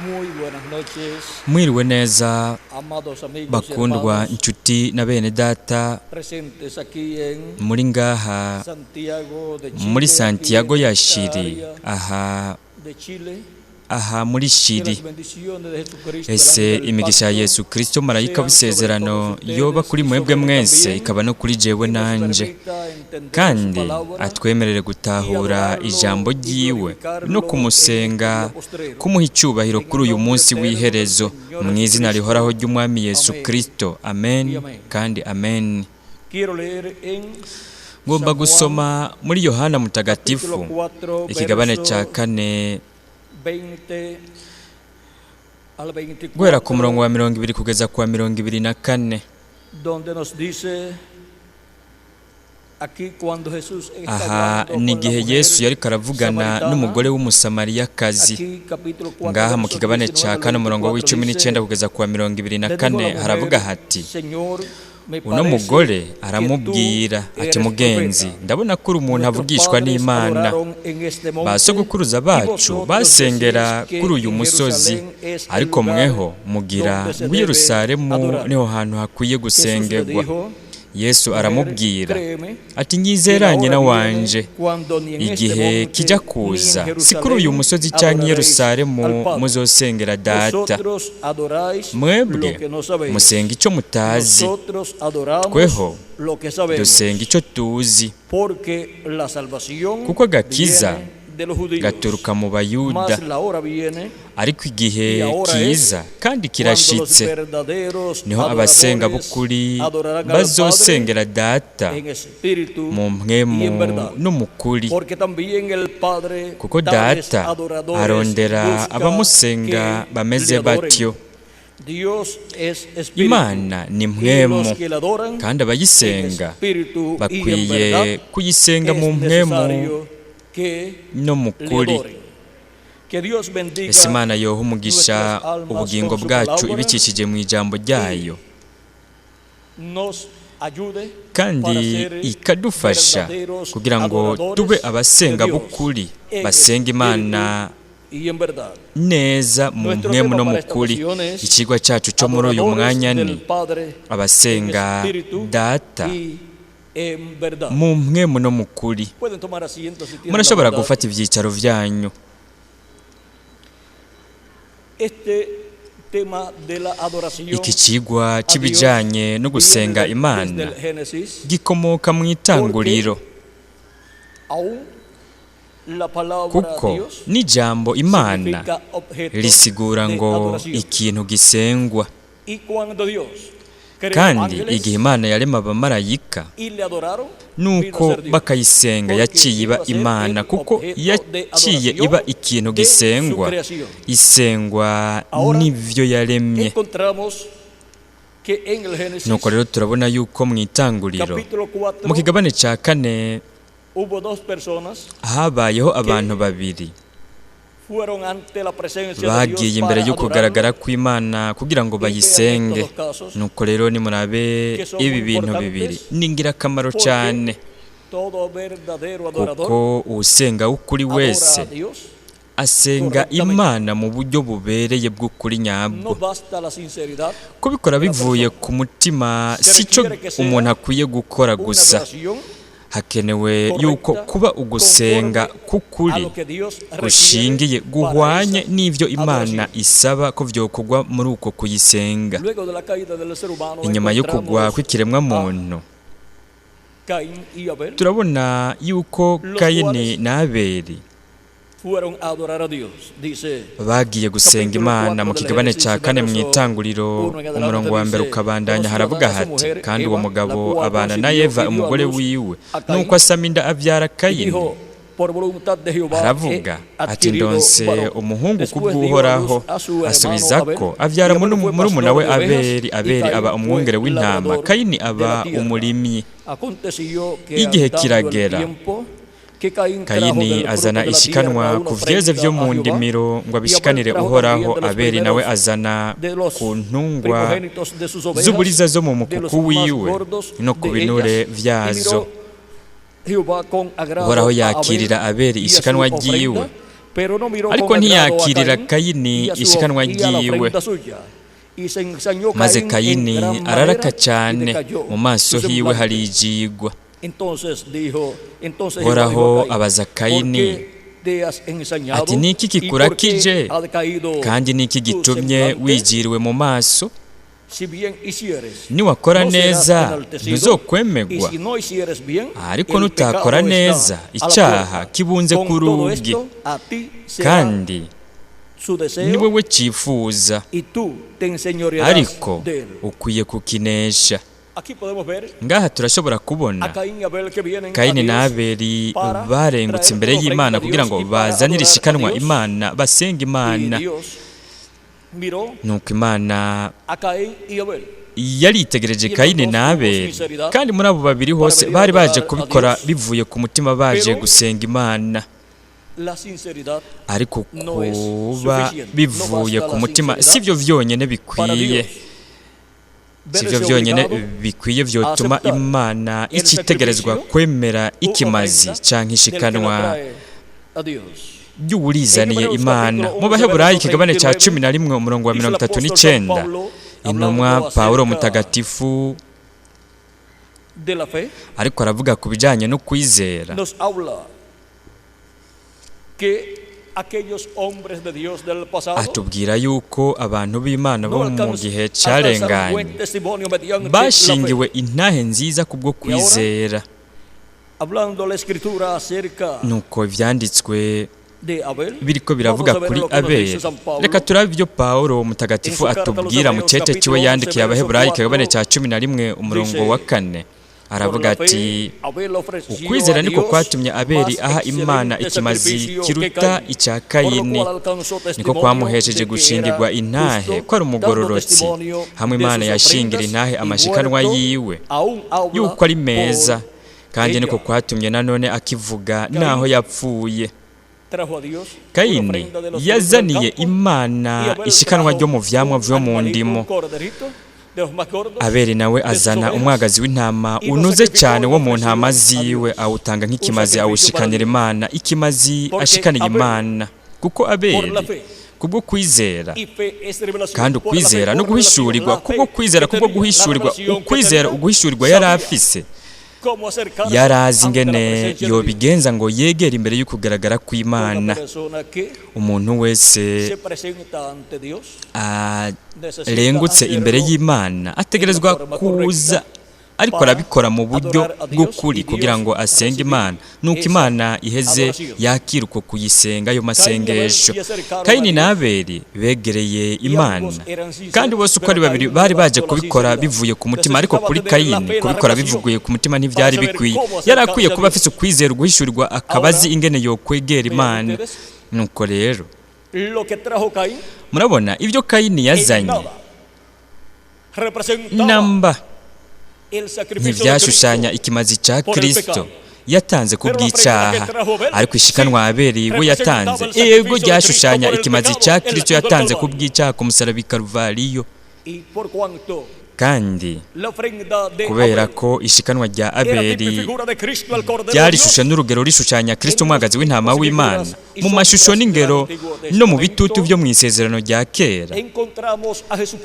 Muy buenas noches, Mwiriwe neza amados amigos y bakundwa hermanos inshuti na bene data presentes aquí en muri ngaha Santiago de Chile, muri Santiago aquí en ya esta Shiri área de Chile. muri Que Shiri. las bendiciones de Jesucristo, el Ese ángel del imigisha ya pacto, Yesu Kristo marayika w'isezerano yoba kuri mwebwe mwese ikaba no kuri jewe nanje, kandi atwemerere gutahura ijambo ryiwe no kumusenga, kumuha icyubahiro kuri uyu munsi w'iherezo, mu izina rihoraho ry'umwami Yesu Kristo. Amen kandi amen. Quiero leer en Ngomba gusoma muri Yohana Mutagatifu ikigabane cya 4 20 al 24, guhera ku murongo wa 20 kugeza ku wa 24, donde nos dice aquí cuando Jesús está aha hablando ni con la igihe mujer Yesu yari karavugana samaritana. n'umugore w'umusamariyakazi. Aquí, capítulo 4, Ngaha mu versos kigabane 19 cya al 4 umurongo 24 w'19 dice, kugeza ku wa 24 "Le dijo la haravuga mujer, hati, Señor, me uno parece mugore que aramubwira tú ati, eres mugenzi, profeta. ndabona ko uri umuntu Nuestros avugishwa padres n'Imana. adoraron en este monte, Ba sogokuruza y bacu vosotros basengera decís que kuri uyu en musozi, Jerusalén es el ariko lugar mweho mugira donde se ngo debe Yerusalemu adorar. niho hantu hakwiye Jesús le gusengerwa. dijo, Yesu "Mujer, aramubwira créeme, ati, que nyizera la hora nyina viene wanje, cuando ni en este igihe monte, kijya ni en kuza si Jerusalén kuri uyu musozi cyangwa i adoraréis Yerusalemu al Padre. muzosengera data. Vosotros adoráis Mwebwe lo que no sabéis. musenga icyo mutazi, Nosotros adoramos tweho lo que sabemos, dusenga icyo tuzi, porque la salvación kuko agakiza viene de los judíos. gaturuka mu Bayuda, Mas la hora viene ariko igihe y ahora kiza kandi cuando los kirashitse, verdaderos niho abasenga adoradores b'ukuri adorarán al bazosengera Padre data en espíritu mu y en mpwemu verdad. no mu kuri, Porque también el Padre kuko tales data adoradores arondera busca abamusenga que bameze le adoren. batyo. Dios es espíritu, Imana ni y mpwemu, los que le adoran kandi abayisenga en espíritu y en bakwiye verdad kuyisenga mu es mpwemu necesario que no mu le kuri. adoren. Que Dios bendiga Ese Imana yoha umugisha nuestras almas ubugingo con su bwacu palabra ibikikije mu ijambo ryayo, nos ayude kandi para ser ikadufasha verdaderos kugira ngo adoradores tube abasenga de Dios b'ukuri, en basenga Imana espíritu y en verdad. neza mu Nuestro mpwemu tema no mu para esta kuri. ocasión es Ikigwa cyacu cyo muri uyu Adoradores mwanya del ni Padre abasenga en espíritu data y en verdad. mu mpwemu no mu kuri. Pueden tomar asiento si tienen la Murashobora bondad. gufata ibyicaro byanyu. Este tema de la adoración Iki kigwa cy'ibijyanye no gusenga viene desde Imana el Génesis, gikomoka mu itanguriro, aún la palabra kuko Dios n'ijambo Imana significa objeto risigura de ngo adoración. ikintu gisengwa, Y cuando Dios creó kandi ángeles igihe Imana yarema abamarayika y le adoraron, nuko vino a ser Dios. bakayisenga, yaciye iba Imana, kuko yaciye iba ikintu gisengwa, isengwa n'ibyo yaremye. Encontramos que en el Génesis, Nuko rero turabona yuko mu itanguriro capítulo 4, mu kigabane cya 4 hubo dos personas habayeho abantu babiri fueron ante la presencia de bagiye Dios imbere para yo kugaragara adorarlo. kw'Imana kugira ngo bayisenge. Nuko rero nimurabe ibi bintu bibiri ni ingirakamaro cyane, Todo verdadero adorador kuko usenga w'ukuri adora wese a Dios. asenga Imana mu buryo bubereye bw'ukuri No nyabwo. basta la sinceridad, Kubikora bivuye ku mutima si cyo umuntu akwiye gukora una gusa, adoración hakenewe yuko kuba ugusenga a k'ukuri lo que Dios gushingiye requiere guhwanye para esa n'ibyo Imana adoración. isaba ko byokugwa muri uko kuyisenga. Luego de la caída del ser humano, Inyuma yo kugwa encontramos kw'ikiremwa muntu, Caín y Abel turabona yuko Kayini na Abeli fueron a adorar a Dios. Dice bagiye gusenga Imana. Mu kigabane cya 4 mu itanguriro umurongo wa mbere ukabandanya haravuga hati, kandi uwo mugabo abana na Eva umugore wiwe, nuko asama inda abyara y Kayini. dijo, por voluntad de Jehová Aravuga he ati, adquirido ndonse varón. umuhungu Después dio a kubw'Uhoraho. luz a su hermano Asubiza Abel, ko y abyara Abel fue murumuna we pastor de ovejas, Abeli. y Abeli Caín aba fue umwungere w'intama, labrador Kayini de la aba tierra. umurimyi. Aconteció que Igihe andando el kiragera, tiempo, que Caín trajo Kayini del fruto azana de la ishikanwa tierra una ku vyeze vyo ofrenda mu a Jehová, ndimiro ngo y abishikanire Abel trajo Uhoraho. también de los Abeli nawe primeros azana de los ku ntungwa primogénitos de sus ovejas, z'uburiza zo mu de los mukuku más wiwe gordos no ku de binure ellas, y vyazo. miró Jehová con agrado Uhoraho a yakirira Abel Abeli y a su ishikanwa ryiwe, ofrenda, ariko ntiyakirira Kayini ishikanwa ryiwe, maze Kayini araraka cyane, mu maso hiwe harijigwa. Uhoraho abaza Kayini ati, ni iki kikurakije kandi ni iki gitumye wigiriwe mu maso? Niwakora neza ntuzokwemerwa, ariko nutakora neza icyaha kibunze ku rugi, kandi ni wowe cyifuza, ariko ukwiye kukinesha. Ngaha turashobora kubona Kayini na Abeli barengutse imbere y'Imana kugira ngo bazanire ishikanwa Imana, basenga Imana. Nuko Imana yaritegereje Kayini na Abeli, kandi muri abo babiri hose bari baje kubikora bivuye ku mutima, baje gusenga Imana. Ariko kuba bivuye ku mutima sibyo vyonyene bikwiye, sibyo byonyine bikwiye vyotuma Imana ikitegerezwa kwemera ikimazi canke ishikanwa ry'uwurizaniye Imana. Mu Baheburayo ikigabane ca 11 umurongo wa 39, intumwa Pawulo mutagatifu ariko aravuga ku bijanye no kwizera, atubwira yuko abantu b'Imana bo mu gihe cyarenganye bashingiwe intahe nziza kubwo kwizera. Nuko ivyanditswe biriko biravuga kuri Abeli. Reka turabe ibyo Pawulo mutagatifu atubwira mu cete ciwe yandikiye Abaheburayo ikigabane ca 11 umurongo wa 4. Aravuga ati, ukwizera niko kwatumye Abeli aha Imana ikimazi kiruta icya Kayini, niko kwamuhesheje gushingirwa intahe ko ari umugororotsi, hamwe Imana yashingira intahe amashikanwa yiwe yuko ari meza, kandi niko kwatumye nanone akivuga naho yapfuye. Kayini yazaniye Imana ishikanwa ryo mu vyamwa vyo mu ndimo, Abeli nawe azana umwagazi w'intama unuze cyane wo mu ntama ziwe, awutanga nk'ikimazi awushikanira Imana, ikimazi ashikaniye Imana. Kuko Abeli kubwo kwizera, kandi ukwizera no guhishurirwa, kubwo kwizera kubwo guhishurirwa, ukwizera uguhishurirwa yari afise, yarazi ingene yobigenza ngo yegere imbere y'ukugaragara kw'Imana. Umuntu wese arengutse imbere y'Imana ategerezwa kuza, ariko arabikora mu buryo bw'ukuri kugira ngo asenge Imana, nuko Imana iheze yakira uko kuyisenga ayo masengesho. Kayini na Abeli begereye Imana, kandi bose uko ari babiri bari baje kubikora bivuye ku mutima, ariko kuri Kayini kubikora bivuye ku mutima ntivyari bikwiye. Yari akwiye kuba afise ukwizera guhishurirwa, akabazi ingene yo kwegera Imana. Nuko rero murabona ibyo Kayini yazanye namba ntivyashushanya ikimazi ca Kristo yatanze kubw'icyaha, ariko ishikanwa Abeli we yatanze ego ryashushanya ikimazi ca Kristo yatanze kubw'icyaha ku musaraba Karuvaliyo. Kandi kubera ko ishikanwa rya Abeli ryarishusha n'urugero rishushanya Kristo umwagazi w'intama w'Imana, mu mashusho n'ingero no mu bitutu byo mu isezerano rya kera,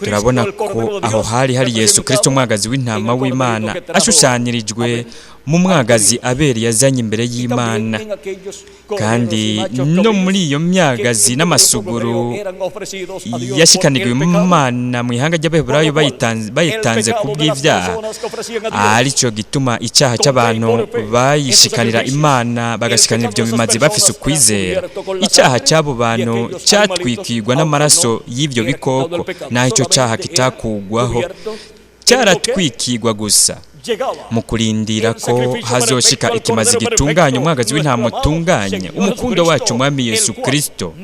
turabona ko aho hari Yesu Kristo umwagazi w'intama w'Imana ashushanyirijwe mu mwagazi Abeli yazanye imbere y'Imana. Kandi no muri iyo myagazi n'amasuguru yashikanirwe Imana mu ihanga ry'Abaheburayo bayitanze kubw'ivyaha, aricyo gituma icyaha cy'abantu bayishikanira Imana bagashikanira ibyo bimazi bafise ukwizera. Icyaha cy'abo bantu cyatwikirwa n'amaraso y'ibyo bikoko, naho icyo cyaha kitakugwaho, cyaratwikirwa gusa mu kurindira ko hazoshika ikimazi gitunganya umwagazi w'intama utunganye, umukundo wacu Mwami Yesu Kristo,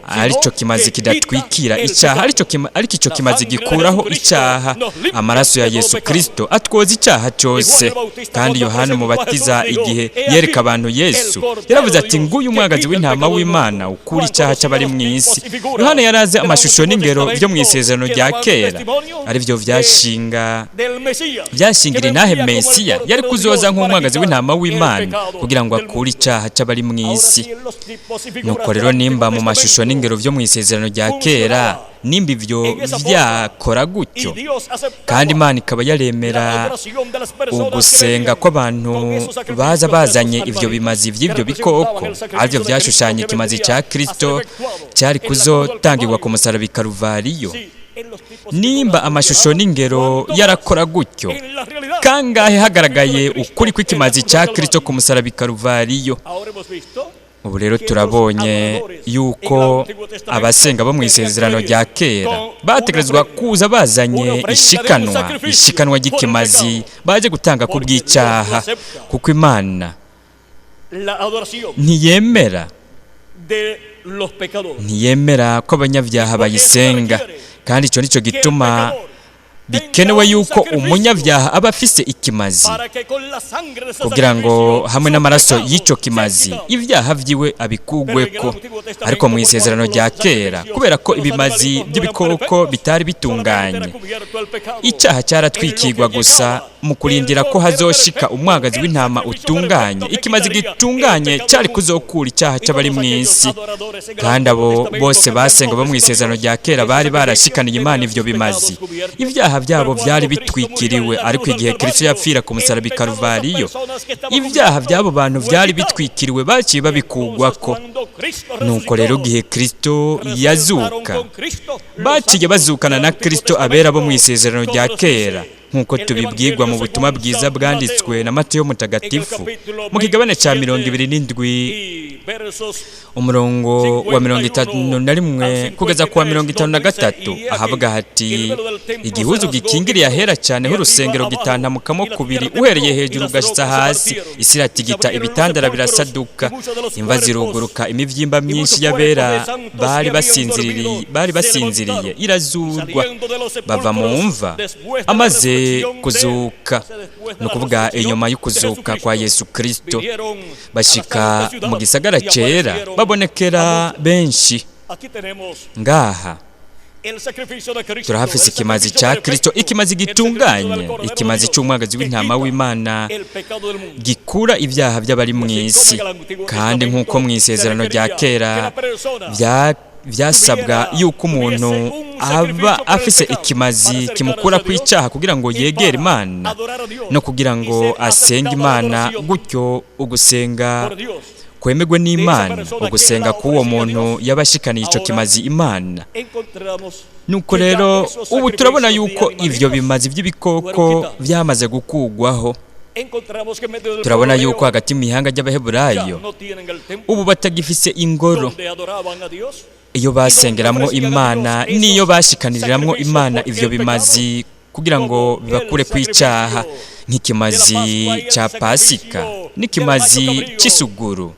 aricyo kimazi kidatwikira icyaha, ariko icyo kimazi gikuraho icyaha. Amaraso ya Yesu Kristo atwoza icyaha cyose. Kandi Yohana Umubatiza igihe yereka abantu Yesu yaravuze ati, nguyu umwagazi w'intama w'Imana ukura icyaha cy'abari mu isi. Yohana yaraze amashusho n'ingero byo mu isezerano rya kera, ari byo vyashinga bashingira intahe Mesiya yari kuzoza nk'umwagazi w'intama w'Imana kugira ngo akure icyaha cy'abari mu isi. Nuko rero nimba mu mashusho n'ingero byo mu isezerano rya kera nimba ibyo byakora gutyo, kandi Imana ikaba yaremera ugusenga kw'abantu baza bazanye ibyo bimazi by'ibyo bikoko, aribyo byashushanya ikimazi cya Kristo cyari kuzotangirwa ku musaraba i Karuvariyo. Nimba amashusho n'ingero yarakora gutyo, kangahe hagaragaye ukuri kw'ikimazi cya Kristo ku musaraba i Karuvariyo. Ubu rero turabonye yuko abasenga bo mu isezerano rya kera bategerezwa kuza bazanye ishikanwa ry'ikimazi baje gutanga ku bw'icyaha, kuko Imana ntiyemera ko abanyabyaha bayisenga, kandi icyo nicyo gituma bikenewe yuko umunyabyaha aba afise ikimazi kugira ngo hamwe n'amaraso y'icyo kimazi ibyaha byiwe abikugweko. Ariko mu isezerano rya kera, kubera ko ibimazi by'ibikoko bitari bitunganye, icyaha cyaratwikirwa gusa mu kurindira ko hazoshika umwagazi w'intama utunganye. Ikimazi gitunganye cyari kuzokura icyaha cy'abari mu isi, kandi abo bose basenga bo mu isezerano rya kera bari barashikaniye Imana ivyo bimazi. Ibyaha byabo byari bitwikiriwe, ariko igihe Kristo yapfira ku musaraba i Karuvariyo, ibyaha by'abo bantu byari bitwikiriwe, baciye babikugwako. Nuko rero igihe Kristo yazuka, baciye bazukana na Kristo abera bo mu isezerano rya kera, nk'uko tubibwirwa mu butumwa bwiza bwanditswe na Mateyo Mutagatifu mu kigabane cya 27 umurongo wa 51 kugeza ku wa 53, ahavuga hati: igihuzu gikingiriye ahera cyane h'urusengero gitantamukamo kubiri uhereye hejuru ugashitsa hasi, isi iratigita, ibitandara birasaduka, imva ziruguruka, imivyimba myinshi y'abera bari basinziriye irazurwa, bava mu mva amaze kuzuka. Ni ukuvuga inyuma y'ukuzuka kwa Yesu Kristo, bashika mu gisagara cyera, babonekera benshi. Ngaha turahafise ikimazi cya Kristo, ikimazi gitunganye, ikimazi cy'umwagazi w'intama w'Imana gikura ibyaha by'abari mu isi. Kandi nk'uko mu isezerano rya kera byasabwa yuko umuntu aba afise ikimazi kimukura ku icyaha kugira ngo yegere Imana no kugira ngo asenge Imana, gutyo ugusenga kwemegwe n'Imana, ugusenga k'uwo muntu yabashikaniye icyo kimazi Imana. Nuko rero ubu turabona yuko ivyo bimazi by'ibikoko byamaze gukugwaho. Turabona yuko hagati mu ihanga ry'Abaheburayo ubu batagifise ingoro iyo basengeramwo Imana niyo bashikaniramwo Imana ivyo bimazi kugira ngo bibakure kw'icyaha, nk'ikimazi cya Pasika n'ikimazi cy'isuguru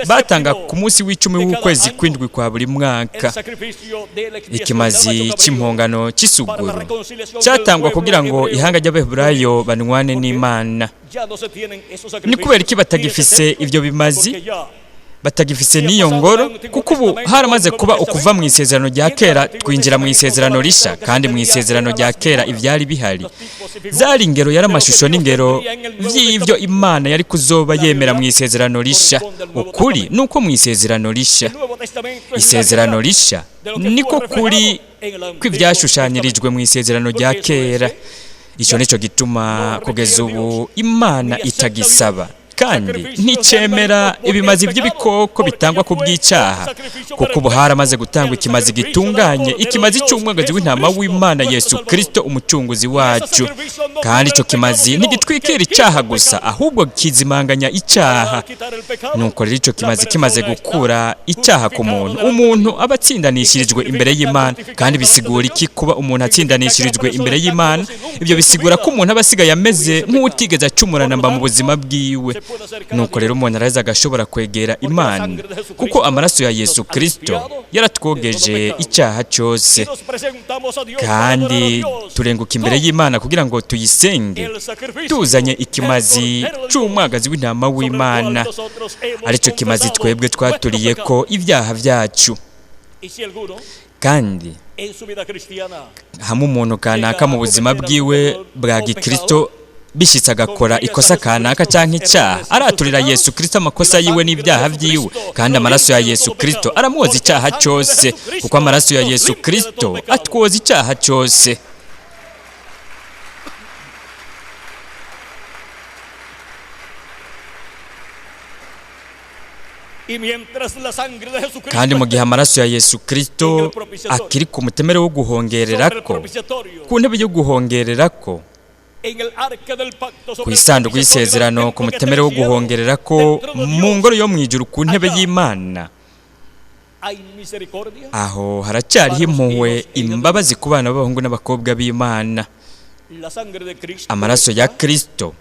batanga ku munsi w'icumi w'ukwezi kw'indwi kwa buri mwaka. Ikimazi cy'impongano cy'isuguru cyatangwa kugira ngo ihanga ry'Abaheburayo banwane n'Imana. Ni kubera iki batagifise ivyo bimazi, batagifise n'iyo ngoro? Kuko ubu haramaze kuba ukuva mu isezerano rya kera twinjira mu isezerano risha, kandi mu isezerano rya kera ivyari bihari zari ingero, yari amashusho n'ingero vy'ivyo Imana yari kuzoba yemera mu isezerano risha. Ukuri nuko mu isezerano risha, isezerano risha niko kuri kw'ivyashushanyirijwe mu isezerano rya kera. Ico nico gituma kugeza ubu Imana itagisaba kandi nticemera ibimazi by'ibikoko bitangwa ku bw'icyaha, kuko ubu haramaze gutangwa ikimazi gitunganye, ikimazi cy'umwagazi w'intama w'Imana Yesu Kristo umucunguzi wacu. Kandi icyo kimazi ntigitwikira icyaha gusa, ahubwo kizimanganya icyaha. Nuko rero icyo kimazi kimaze gukura icyaha ku muntu, umuntu aba atsindanishirijwe imbere y'Imana. Kandi bisigura iki kuba umuntu atsindanishirijwe imbere y'Imana? Ibyo bisigura ko umuntu aba asigaye ameze nk'utigeze acumurana mba mu buzima bwiwe. Nuko rero umuntu araza agashobora kwegera Imana, kuko amaraso ya Yesu Kristo yaratwogeje icyaha cyose. Kandi turenguka imbere y'Imana kugira ngo tuyisenge tuzanye ikimazi cy'umwagazi w'intama w'Imana, aricyo kimazi twebwe twaturiye ko ibyaha byacu. kandi en su vida cristiana. hamwe umuntu kanaka mu buzima bwiwe bwa gikristo bishyitse agakora ikosa kanaka cyangwa icyaha, araturira Yesu Kristo amakosa yiwe n'ibyaha byiwe, kandi amaraso ya Yesu Kristo aramwoza icyaha cyose, kuko amaraso ya Yesu Kristo atwoza icyaha cyose. Kandi mu gihe amaraso ya Yesu Kristo akiri ku mutemere wo guhongererako, ku ntebe yo guhongererako, ku isanduku y'isezerano, ku mutemere wo guhongererako mu ngoro yo mu ijuru ku ntebe y'Imana, aho haracyariho impuhwe, imbabazi ku bana b'abahungu n'abakobwa b'Imana. Amaraso ya Kristo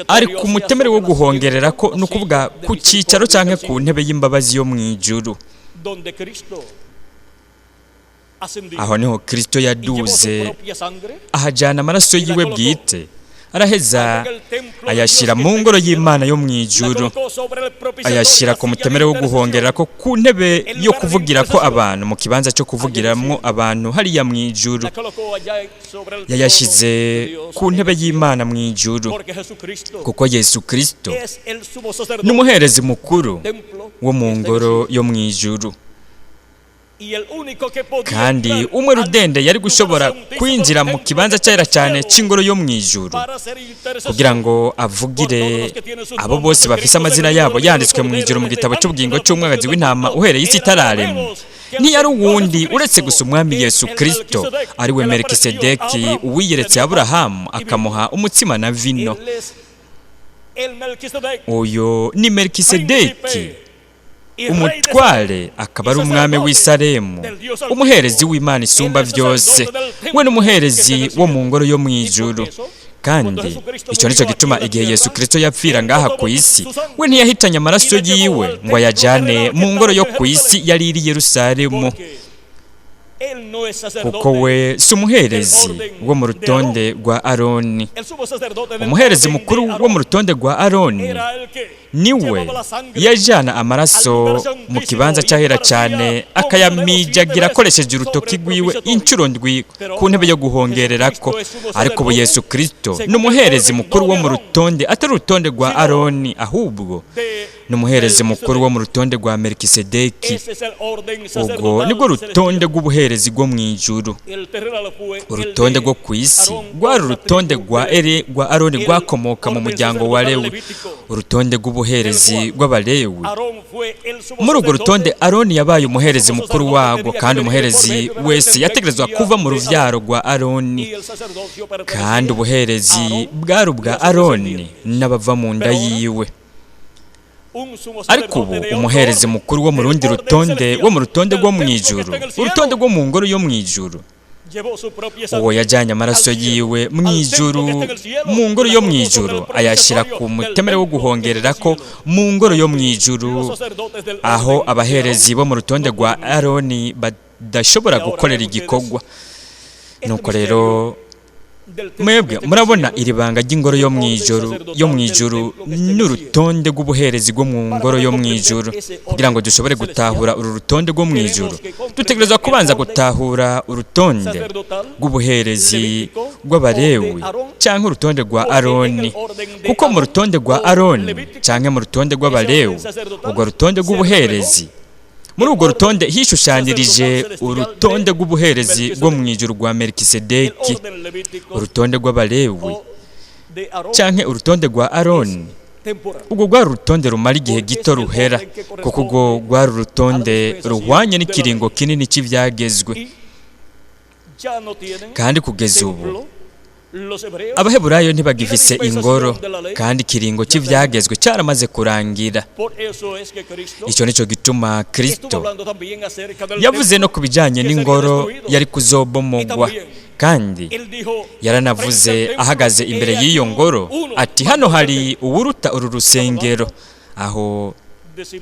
ari ku mutemere wo guhongererako, ni ukuvuga ku cyicaro cyangwa ku ntebe y'imbabazi yo mu ijuru. Aho niho Kristo yaduze, ahajyana amaraso yiwe bwite, araheza ayashyira mu ngoro y'Imana yo mu ijuru, ayashyira ku mutemere wo guhongererako ku ntebe yo kuvugirako abantu, mu kibanza cyo kuvugiramo abantu hariya mu ijuru. Yayashyize ku ntebe y'Imana mu ijuru, kuko Yesu Kristo ni umuherezi mukuru wo mu ngoro yo mu ijuru. Kandi umwe rudende yari gushobora kwinjira mu kibanza cyera cyane cy'ingoro yo mu ijuru kugira ngo avugire abo bose bafise amazina yabo yanditswe mu ijuru mu gitabo cy'ubugingo cy'umwagazi w'intama uhereye isi itararemwa. Ntiyari uwundi uretse gusa umwami Yesu Kristo, ari we Melikisedeki uwiyeretse Aburahamu akamuha umutsima na vino. Uyo ni Melikisedeki, umutware, akaba ari umwami w'i Salemu, umuherezi w'Imana isumba byose, we n'umuherezi wo mu ngoro yo mu ijuru. Kandi icyo nicyo gituma igihe Yesu Kristo yapfira ngaha ku isi, we ntiyahitanye amaraso yiwe ngo ayajyane mu ngoro yo ku isi yari iri Yerusalemu, kuko we si umuherezi wo mu rutonde rwa Aroni. Umuherezi mukuru wo mu rutonde rwa Aroni niwe yajyana amaraso mu kibanza cyahera cyane, akayamijagira akoresheje urutoki rwiwe inshuro ndwi ku ntebe yo guhongererako. Ariko ubu Yesu Kristo ni umuherezi mukuru wo mu rutonde, atari urutonde rwa Aroni, ahubwo ni umuherezi mukuru wo mu rutonde rwa Melikisedeki. Ubwo nibwo rutonde rw'ubuherezi rwo mu ijuru. Urutonde rwo ku isi rwari urutonde rwa Aroni rwakomoka mu muryango wa Lewi, urutonde rw'ubuherezi rw'Abalewi. Muri urwo rutonde Aroni yabaye umuherezi mukuru warwo, kandi umuherezi wese yategerezwa kuva mu ruvyaro rwa Aroni, kandi ubuherezi bwari ubwa Aroni n'abava mu nda yiwe. Ariko ubu umuherezi mukuru wo mu rundi rutonde, wo mu rutonde rwo mu ijuru, urutonde rwo mu ngoro yo mu ijuru, uwo yajyanye amaraso yiwe mu ijuru, mu ngoro yo mu ijuru, ayashyira ku mutemere wo guhongererako mu ngoro yo mu ijuru, aho abaherezi bo mu rutonde rwa Aroni badashobora gukorera igikorwa. Nuko rero mwebwe murabona iri banga ry'ingoro yo mu ijuru n'urutonde rw'ubuherezi rwo mu ngoro yo mu ijuru. Kugira ngo dushobore gutahura uru rutonde rwo mu ijuru, dutegerezwa kubanza gutahura urutonde rw'ubuherezi rw'Abalewi cyangwa urutonde rwa Aroni, kuko mu rutonde rwa Aroni cyangwa mu rutonde rw'Abalewi, urwo rutonde rw'ubuherezi, muri urwo rutonde hishushanyirije urutonde rw'ubuherezi rwo mu ijuru rwa Melikisedeki, urutonde rw'Abalewi cyangwa urutonde rwa Aroni. Ubwo rwari urutonde rumara igihe gito ruhera, kuko ubwo rwari urutonde ruhwanye n'ikiringo kinini cy'ibyagezwe. Kandi kugeza ubu Abaheburayo ntibagifise ingoro, kandi ikiringo cy'ibyagezwe cyaramaze kurangira. Icyo nicyo gituma Kristo yavuze no ku bijyanye n'ingoro yari kuzobomogwa, kandi yaranavuze ahagaze imbere y'iyo ngoro ati, hano hari uwuruta uru rusengero. Aho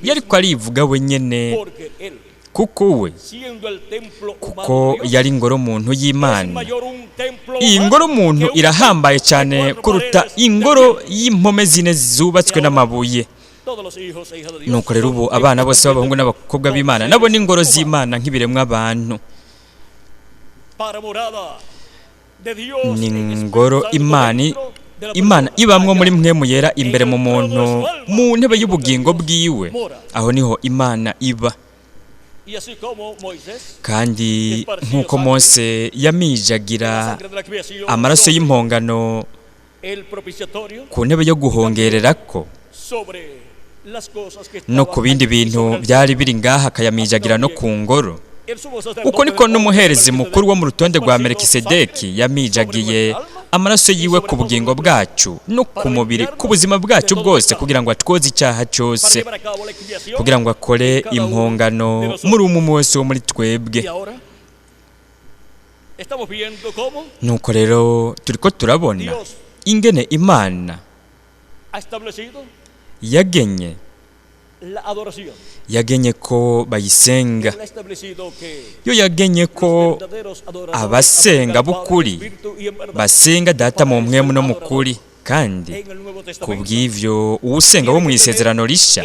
yari ko arivuga wenyine, kuko yari ingoro muntu y'Imana. Iyi ngoro muntu irahambaye cyane kuruta ingoro y'impome zine zubatswe n'amabuye. nuko rero ubu abana bose b'abahungu n'abakobwa b'Imana nabo ni ingoro z'Imana nk'ibiremwa abantu, ni ingoro Imana ibamwo muri mpwemu yera imbere mu muntu, mu ntebe y'ubugingo bwiwe, aho niho Imana iba. Kandi nk'uko Mose yamijagira amaraso y'impongano ku ntebe yo guhongererako no ku bindi bintu byari biri ngaha, akayamijagira no ku ngoro, uko niko n'umuherezi mukuru wo mu rutonde rwa Melikisedeki yamijagiye amaraso yiwe ku bugingo bwacu no ku mubiri, ku buzima bwacu bwose, kugira ngo atwoze icyaha cyose, kugira ngo akore impongano muri umwe wese wo muri twebwe. Nuko rero turiko turabona ingene Imana yagenye ko bayisenga, yo yagenye ko abasenga b'ukuri basenga Data mu mpwemu no mu kuri. Kandi ku bw'ivyo uwusenga wo mu isezerano rishya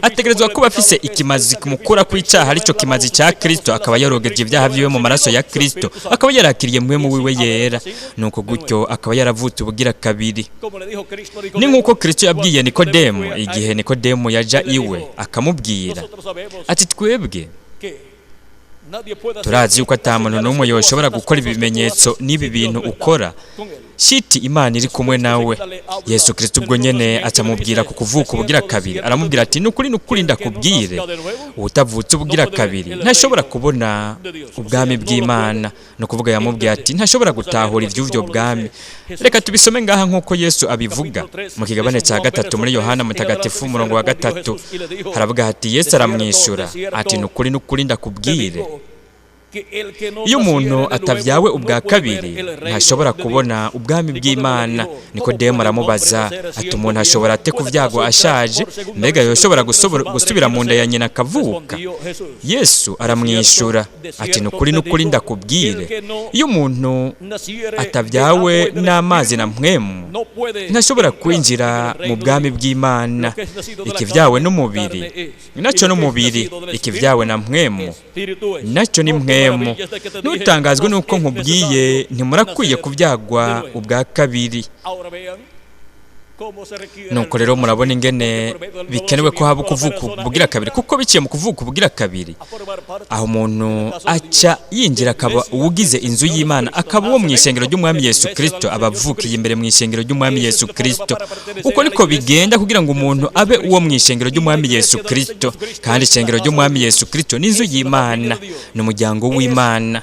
ategerezwa kuba afise ikimazi kimukura ku icyaha, aricyo kimazi cya Kristo, akaba yarogeje ibyaha vyiwe mu maraso ya Kristo, akaba yarakiriye mpwemu wiwe yera, nuko gutyo akaba yaravutse ubugira kabiri. Ni nk'uko Kristo yabwiye Nikodemu igihe Nikodemu yaja iwe akamubwira ati, twebwe turazi yuko ata muntu n'umwe yoshobora gukora ibimenyetso n'ibi bintu ukora, shiti Imana iri kumwe nawe. Yesu Kristo ubwo nyene acamubwira ku kuvuka ubugira kabiri, aramubwira ati, nukuri ndakubwire, utavutse ubugira kabiri ntashobora kubona ubwami bw'Imana. No kuvuga yamubwiye ati, ntashobora gutahura ivy'ubwo bwami. Reka tubisome ngaha nk'uko Yesu abivuga mu kigabane cya 3 muri Yohana mutagatifu umurongo wa 3, haravuga hati, Yesu aramwishura ati, nukuri ndakubwire, iyo umuntu atavyawe ubwa kabiri ntashobora kubona ubwami bw'Imana. Nikodemu aramubaza ati, umuntu ashobora ate kuvyagwa ashaje? Mbega yoshobora gusubira mu nda ya nyina akavuka? Yesu aramwishura ati, nukuri ndakubwire, iyo umuntu atavyawe n'amazi na mpwemu ntashobora kwinjira mu bwami bw'Imana. Ikivyawe n'umubiri naco n'umubiri, ikivyawe na mpwemu naco ni mpwemu. Ntutangazwe nuko nkubwiye ntimurakwiye kuvyagwa ubwa kabiri. Nuko rero murabona ingene bikenewe ko haba kuvuka ubugira kabiri, kuko biciye mu kuvuka ubugira kabiri aho umuntu aca yinjira akaba uwugize inzu y'Imana, akaba uwo mu ishengero ry'Umwami Yesu Kristo, abavukiye imbere mu ishengero ry'Umwami Yesu Kristo. Uko niko bigenda kugira ngo umuntu abe uwo mu ishengero ry'Umwami Yesu Kristo, kandi ishengero ry'Umwami Yesu Kristo ni inzu y'Imana, ni umuryango w'Imana,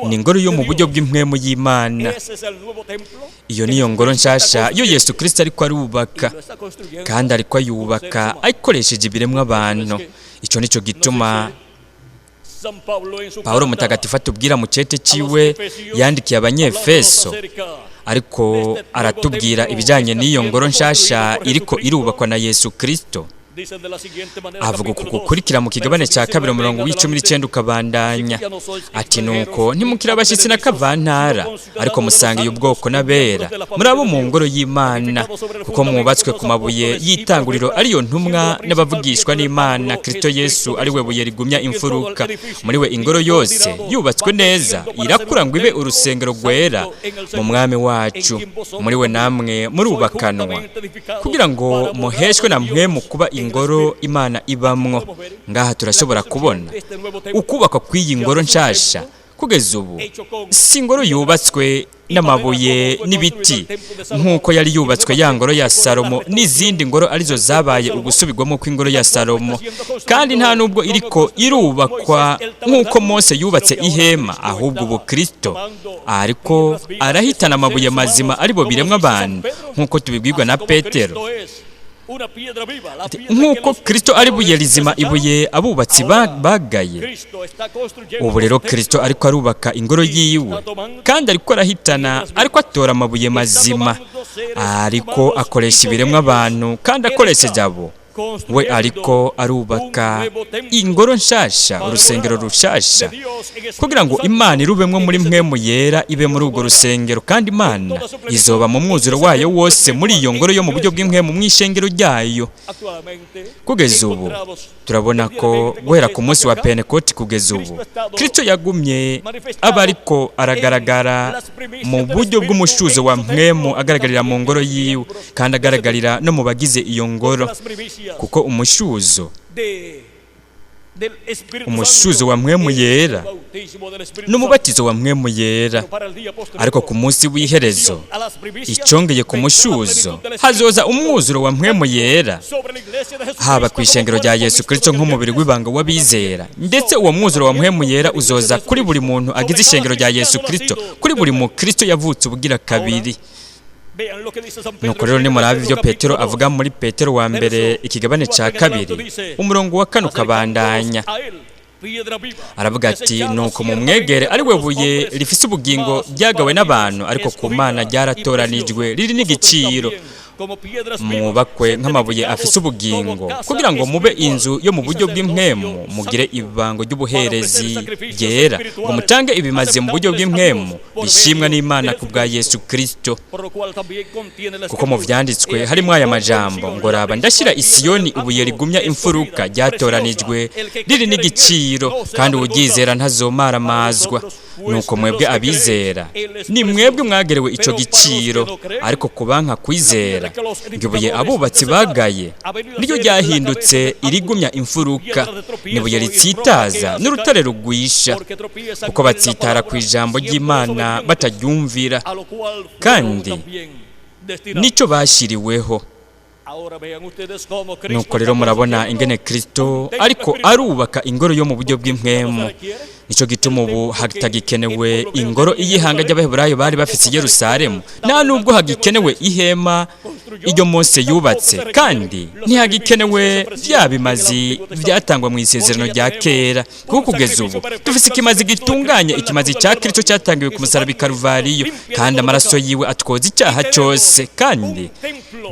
ni ingoro yo mu buryo bw'impwemu y'Imana. Iyo niyo ngoro nshasha yo Yesu Kristo ariko arubaka, kandi ariko ayubaka ayikoresheje ibiremwa abantu. Ico nico gituma Pawulo mutagatifu atubwira mu cete ciwe yandikiye Abanyefeso, ariko aratubwira ibijanye n'iyo ngoro nshasha iriko irubakwa na Yesu Kristo. Avuga kukurikira mu kigabane cya 2 umurongo w'19 ukabandanya ati, nuko ntimukira abashitsi na kavantara, ariko musangiye ubwoko n'abera, muri abo mu ngoro y'Imana, kuko mwubatswe ku mabuye y'itanguriro, ariyo ntumwa n'abavugishwa n'Imana, Kristo Yesu ari we buye rigumya imfuruka. Muri we ingoro yose yubatswe neza irakura ngo ibe urusengero rwera mu Mwami wacu. Muri we namwe murubakanwa kugira ngo muheshwe na mpwemu kuba ingoro Imana ibamwo. Ngaha turashobora kubona ukubakwa kw'iyi ngoro nshasha kugeza ubu si ingoro yubatswe n'amabuye n'ibiti nk'uko yari yubatswe ya ngoro ya Salomo n'izindi ngoro arizo zabaye ugusubirwamo kw'ingoro ya Salomo, kandi nta nubwo iriko irubakwa nk'uko Mose yubatse ihema, ahubwo ubu Kristo ariko arahitana amabuye mazima aribo biremwa abantu, nk'uko tubibwirwa na Petero, nk'uko Kristo ari buye rizima, ibuye abubatsi bagaye. Ubu rero Kristo ariko arubaka ingoro yiwe, kandi ariko arahitana, ariko atora amabuye mazima, ariko akoresha ibiremwa abantu, kandi akoresheje abo we ariko arubaka ingoro nshasha, urusengero rushasha, kugira ngo Imana irubemwo muri mpwemu yera ibe muri urwo rusengero, kandi Imana izoba mu mwuzuro wayo wose muri iyo ngoro yo mu buryo bw'impwemu mu ishengero ryayo. Kugeza ubu turabona ko guhera ku munsi wa Pentekote kugeza ubu Kristo yagumye aba ariko aragaragara mu buryo bw'umushuzo wa mpwemu, agaragarira mu ngoro yiwe kandi agaragarira no mu bagize iyo ngoro, kuko umushuzo wa mpwemu yera n'umubatizo wa mpwemu yera. Ariko ku munsi w'iherezo icongeye ku mushuzo hazoza umwuzuro wa mpwemu yera, haba ku ishengero rya Yesu Kristo nk'umubiri w'ibanga w'abizera, ndetse uwo mwuzuro wa mpwemu yera uzoza kuri buri muntu agize ishengero rya Yesu Kristo, kuri buri mukristo yavutse ubugira kabiri. Nuko rero nimurabe ibyo Petero avuga muri Petero wa mbere ikigabane cya 2 umurongo wa 4 ukabandanya. Aravuga ati, nuko mumwegere ari we buye rifise ubugingo ryagawe n'abantu, ariko ku Mana ryaratoranijwe riri n'igiciro. Mwubakwe nk'amabuye afise ubugingo, kugira ngo mube inzu yo mu buryo bw'impwemu, mugire ibango ry'ubuherezi ryera, ngo mutange ibimaze mu buryo bw'impwemu bishimwa n'Imana ku bwa Yesu Kristo. Kuko mu vyanditswe harimo aya majambo ngo, raba ndashyira i Siyoni ibuye rigumya imfuruka ryatoranijwe riri n'igiciro, kandi uwuryizera ntazomaramazwa. Nuko mwebwe abizera ni mwebwe mwagerewe ico giciro, ariko kubanka kwizera ibuye abubatsi bagaye niryo ryahindutse irigumya imfuruka, nibuye ritsitaza n'urutare rugwisha, kuko batsitara ku ijambo ry'Imana bataryumvira, kandi nico bashiriweho. Nuko rero murabona ingene Kristo ariko arubaka ingoro yo mu buryo bw'impwemu. Nico gituma ubu hatagikenewe ingoro iyihanga ry'Abaheburayo bari bafise i Yerusalemu, nta nubwo hagikenewe ihema iryo Mose yubatse, kandi ntihagikenewe vya bimazi vyatangwa mu isezerano rya kera, kuko kugeza ubu dufise ikimazi gitunganye, ikimazi cya Kristo cyatangiwe ku musaraba i Karuvariyo, kandi amaraso yiwe atwoza icyaha cyose. Kandi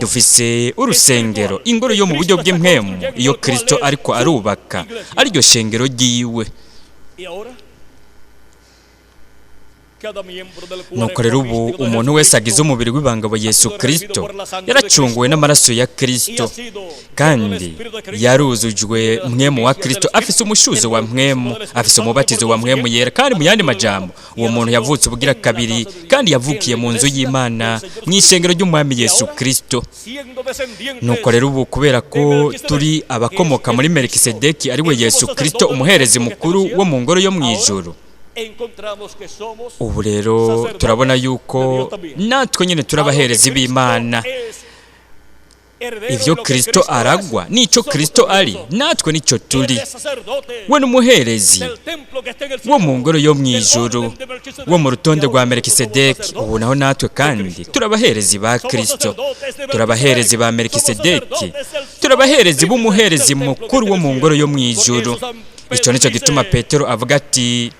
dufise urusengero, ingoro yo mu buryo bw'impwemu, iyo Kristo ariko arubaka ariryo shengero ryiwe. Nuko rero ubu umuntu wese agize umubiri w'ibanga wa Yesu Kristo yaracunguwe n'amaraso ya Kristo, kandi yaruzujwe mpwemu wa Kristo, afise umushuzo wa mpwemu, afise umubatizo wa mpwemu yera. Kandi mu yandi majambo, uwo muntu yavutse ubugira kabiri, kandi yavukiye mu nzu y'Imana mu ishengero ry'Umwami Yesu Kristo. Nuko rero ubu kubera ko turi abakomoka muri Melikisedeki ari we Yesu Kristo umuherezi mukuru wo mu ngoro yo mu ijuru, ubu rero turabona yuko natwe nyine turabaherezi b'Imana. Ivyo Kristo aragwa nico Kristo ari, natwe nico turi. We n'umuherezi wo mu ngoro yo mu ijuru, wo mu rutonde rwa Melikisedeki. Ubu naho natwe kandi turabaherezi ba Kristo, turabaherezi ba Melikisedeki, turabaherezi b'umuherezi mukuru wo mu ngoro yo mu ijuru. Ico nico gituma Petero avuga ati,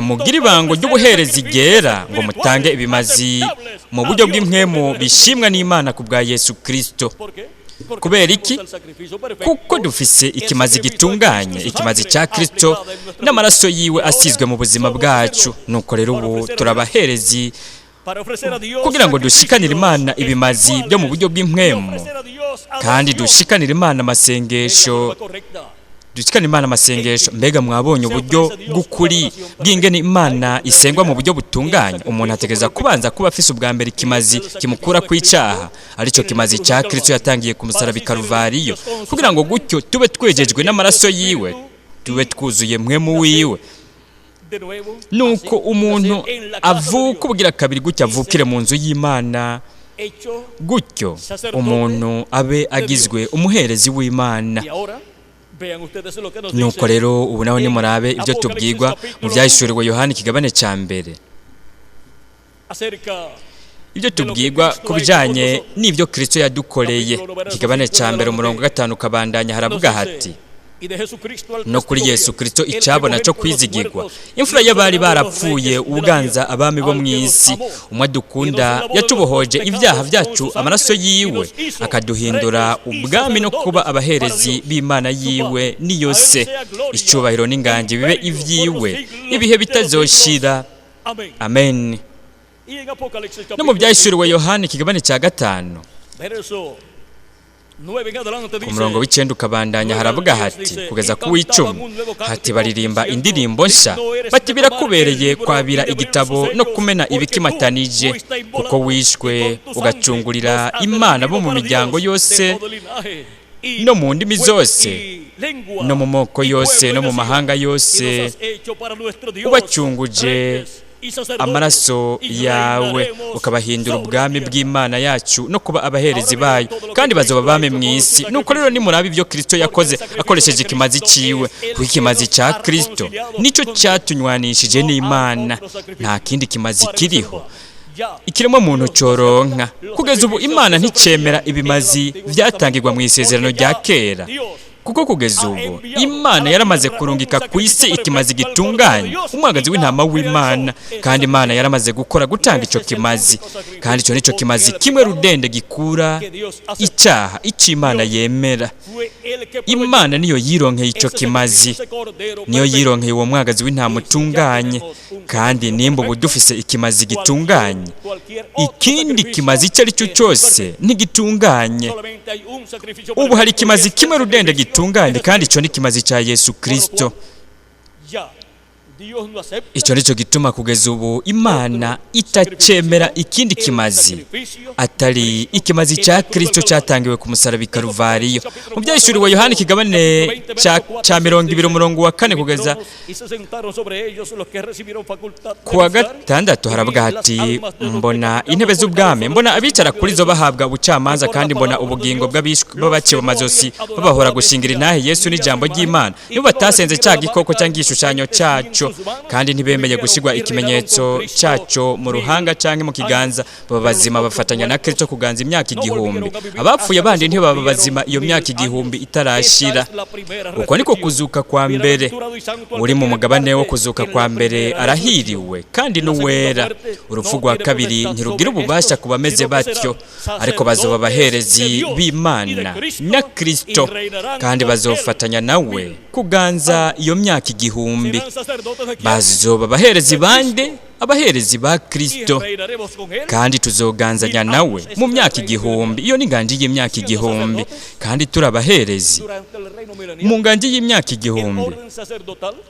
mugire ibango ry'ubuherezi ryera, ngo mutange ibimazi mu buryo bw'impwemu bishimwa n'Imana ku bwa Yesu Kristo. Kubera iki? Kuko dufise ikimazi gitunganye, ikimazi cya Kristo n'amaraso yiwe asizwe mu buzima bwacu. Nuko rero ubu turabaherezi kugira ngo dushikanire Imana ibimazi byo mu buryo bw'impwemu, kandi dushikanire Imana amasengesho. Dushikana Imana amasengesho. Mbega mwabonye uburyo bw'ukuri bw'ingene Imana isengwa mu buryo butunganye? Umuntu ategereza kubanza kuba afise ubwa mbere ikimazi kimukura kw'icaha, arico kimazi cya Kristo yatangiye ku musaraba i Karuvariyo, kugira ngo gutyo tube twejejwe n'amaraso yiwe, tube twuzuye mpwemu wiwe. Nuko umuntu avuka ubugira kabiri, gutyo avukire mu nzu y'Imana, gutyo umuntu abe agizwe umuherezi w'Imana. Nuko rero ubu naho nimurabe ibyo tubwirwa mu byahishuriwe Yohana ikigabane cya 2, ibyo tubwirwa ku bijanye n'ibyo Kristo yadukoreye. Ikigabane cya 2 umurongo 5 kabandanya haravuga hati, no kuri Yesu Kristo icabona cyo kwizigirwa. Imfura y'abari barapfuye ubuganza abami bo mu isi, umwe dukunda yatubohoje ibyaha byacu amaraso yiwe, akaduhindura ubwami no kuba abaherezi b'Imana yiwe niyo se. Icyubahiro n'inganji bibe ivyiwe ibihe bitazoshira. Amen. No mu byahishuriwe Yohana ikigabane cya 5 ku murongo w'icenda ukabandanya haravuga hati kugeza ku w'icumi hati baririmba indirimbo nsha bati birakubereye kwabira igitabo no kumena ibikimatanije kuko wishwe ugacungurira Imana bo mu miryango yose no mu ndimi zose no mu moko yose no mu mahanga yose, ubacunguje amaraso yawe ukabahindura ubwami bw'Imana yacu no kuba abaherezi bayo, kandi bazoba bame mu isi. Nuko rero nimurabe ibyo Kristo yakoze akoresheje ikimazi ciwe, kuko ikimazi cya Kristo nico cyatunywanishije n'Imana, nta kindi kimazi kiriho ikiremwa muntu coronka. Kugeza ubu Imana nticemera ibimazi byatangirwa mu isezerano rya kera, kuko kugeza ubu Imana yaramaze kurungika ku isi ikimazi gitunganye, umwagazi w'intama w'Imana, kandi Imana yaramaze gutanga ico kimazi, kandi ico nico kimazi kimwe rudende gikura icyaha Imana yemera. Imana niyo yironkeye ico kimazi, niyo yironkeye uwo mwagazi w'intama utunganye, kandi nimba ubu dufise ikimazi gitunganye, ikindi kimazi icyo ari cyo cyose ntigitunganye. Ubu hari ikimazi kimwe rudende gitunganye, kandi ico ni kimazi cya Yesu Kristo. Icyo nicyo gituma kugeza ubu Imana itacemera ikindi kimazi atari ikimazi cya Kristo cyatangiwe ku musaraba Karuvariyo. Mu byahishuriwe Yohana ikigabane cya 20 umurongo wa 4 kugeza ku wa 6 haravuga hati mbona intebe z'ubwami, mbona abicara kuri zo bahabwa ubucamanza, kandi mbona ubugingo bw'abaciwe amazosi babahora gushingira intahe Yesu n'ijambo ry'Imana, nibo batasenze cya gikoko cyangwa igishushanyo cyacu, kandi ntibemeye gushigwa ikimenyetso cyacu mu ruhanga cyangwa mu kiganza. Baba bazima bafatanya na Kristo kuganza imyaka 1000. Abapfuye bandi ntibaba bazima iyo myaka 1000 itarashira. Uko niko kuzuka kwa mbere. Uri mu mugabane wo kuzuka kwa mbere arahiriwe kandi n'uwera. Urupfu rwa kabiri ntirugira ububasha kubameze batyo, ariko bazoba abaherezi b'Imana na Kristo, kandi bazofatanya nawe kuganza iyo myaka 1000. Bazoba abaherezi bande? Abaherezi ba Kristo, kandi tuzoganzanya nawe mu myaka 1000. Iyo ni nganji y'imyaka 1000, kandi turabaherezi mu nganji y'imyaka 1000.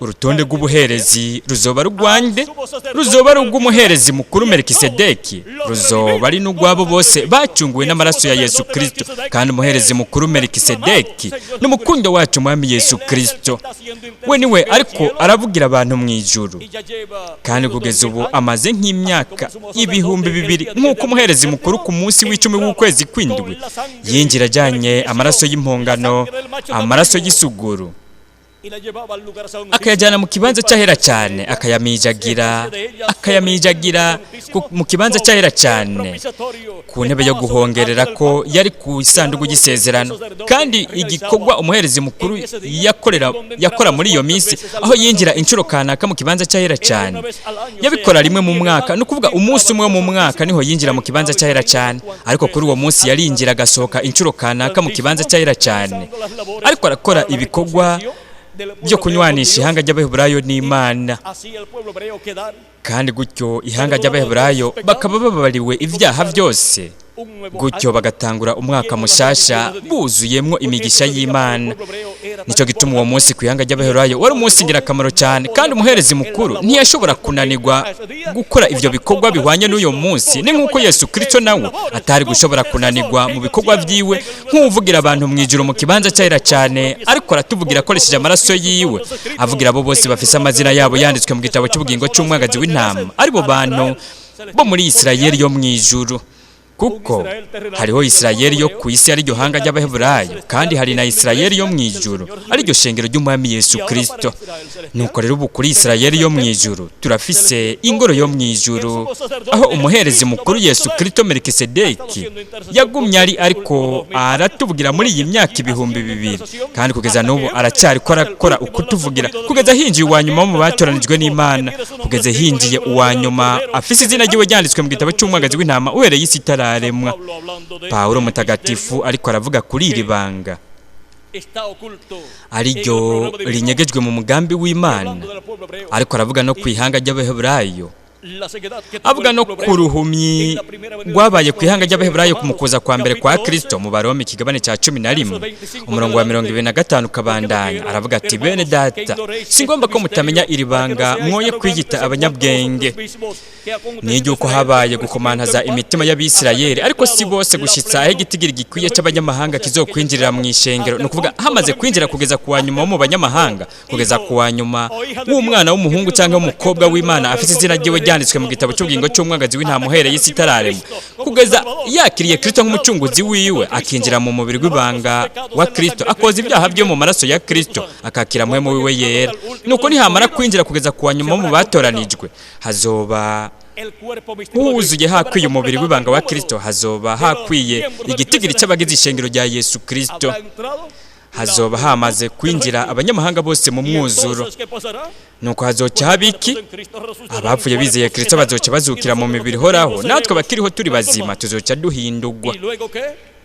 Urutonde rw'ubuherezi ruzoba rugwande, ruzoba rugumuherezi mukuru Melikisedeki, ruzoba ari n'ugwabo bose bacunguwe n'amaraso ya Yesu Kristo, kandi umuherezi mukuru Melikisedeki n'umukundo wacu mwami Yesu Kristo. We niwe ariko aravugira abantu mu ijuru, kandi kugeza ubu amaze nk'imyaka 2000 nk'uko umuherezi mukuru ku munsi w'icumi w'ukwezi kw'indwi yinjira ajyanye amaraso y'impongano, amaraso y'isuguru, akayajyana mu kibanza cyahera cyane, akayamijagira mu kibanza cyahera cyane ku ntebe yo guhongerera ko yari ku isanduku y'isezerano. Kandi igikorwa umuherezi mukuru yakora muri iyo minsi, aho yinjira inshuro kanaka mu kibanza cyahera cyane, yabikora rimwe mu mwaka. No kuvuga umunsi umwe mu mwaka niho yinjira mu kibanza cyahera cyane, ariko kuri uwo munsi yarinjira agasohoka inshuro kanaka mu kibanza cyahera cyane, ariko arakora ibikorwa byo kunywanisha ihanga ry'Abaheburayo n'Imana, kandi gutyo ihanga ry'Abaheburayo bakaba bababariwe ibyaha byose, gutyo bagatangura umwaka mushasha buzuyemwo imigisha y'Imana. Nico gituma uwo munsi ku ihanga ry'Abaheburayo wari umunsi ngirakamaro cyane, kandi umuherezi mukuru ntiyashobora kunanirwa gukora ivyo bikorwa bihwanye n'uyo munsi. Ni nk'uko Yesu Kristo nawe atari gushobora kunanirwa mu bikorwa vyiwe nk'uvugira abantu mu ijuru mu kibanza cyahera cyane, ariko aratuvugira akoresheje amaraso yiwe, avugira abo bose bafise amazina yabo yanditswe mu gitabo cy'ubugingo cy'umwagazi w'intama, aribo bantu bo muri Isirayeli yo mu ijuru. kuko hariho Isirayeli yo ku isi ariryo hanga ry'Abaheburayo, kandi hari na Isirayeli yo mu ijuru ariryo shengero ry'Umwami Yesu Kristo. Nuko rero ubu kuri Isirayeli yo mu ijuru turafise ingoro yo mu ijuru, aho umuherezi mukuru Yesu Kristo Melikisedeki yagumye ariko aratuvugira muri iyi myaka 2000, kandi kugeza n'ubu aracyari ko arakora ukutuvugira kugeza hinjiye uwanyuma mu batoranijwe n'Imana, kugeza hinjiye uwanyuma afise izina ryiwe ryanditswe mu gitabo cy'umwagazi w'intama uhereye isi itararemwa. Pawulo mutagatifu ariko aravuga kuri iri banga ariryo rinyegejwe mu mugambi w'Imana, ariko aravuga no ku ihanga ry'Abaheburayo, avuga no ku ruhumyi rwabaye ku ihanga ry'Abaheburayo ku mukuza kwa mbere kwa Kristo mu Baroma ikigabane cya 11 umurongo wa 25 kabandanya. Aravuga ati, bene data, si ngombwa ko mutamenya iri banga mwoye kwiyita abanyabwenge. Ni iry'uko habaye gukomantaza imitima y'Abisirayeli, ariko si bose gushitsa aho igitigiri gikwiye cy'abanyamahanga kizokwinjirira mu ishengero, no kuvuga hamaze kwinjira kugeza ku wanyuma mu banyamahanga, kugeza ku wanyuma w'umwana w'umuhungu cyangwa w'umukobwa w'Imana afite izina ryiwe ryanditswe mu gitabo cy'ubugingo cy'umwagazi w'intama uhereye isi itararemwa, kugeza yakiriye Kristo nk'umucunguzi wiwe, akinjira mu mubiri w'ibanga wa Kristo, akoza ibyaha byo mu maraso ya Kristo, akakira mpwemu wiwe yera. Nuko nihamara kwinjira kugeza ku wanyuma mu batoranijwe, hazoba huzuye hakwiye umubiri w'ibanga wa Kristo, hazoba hakwiye igitigiri cy'abagize ishengero rya Yesu Kristo, hazoba hamaze kwinjira abanyamahanga bose mu mwuzuro. Nuko hazoca habiki abapfuye bizeye Kristo bazoca bazukira mu mibiri horaho, natwe abakiriho turi bazima tuzoca duhindurwa.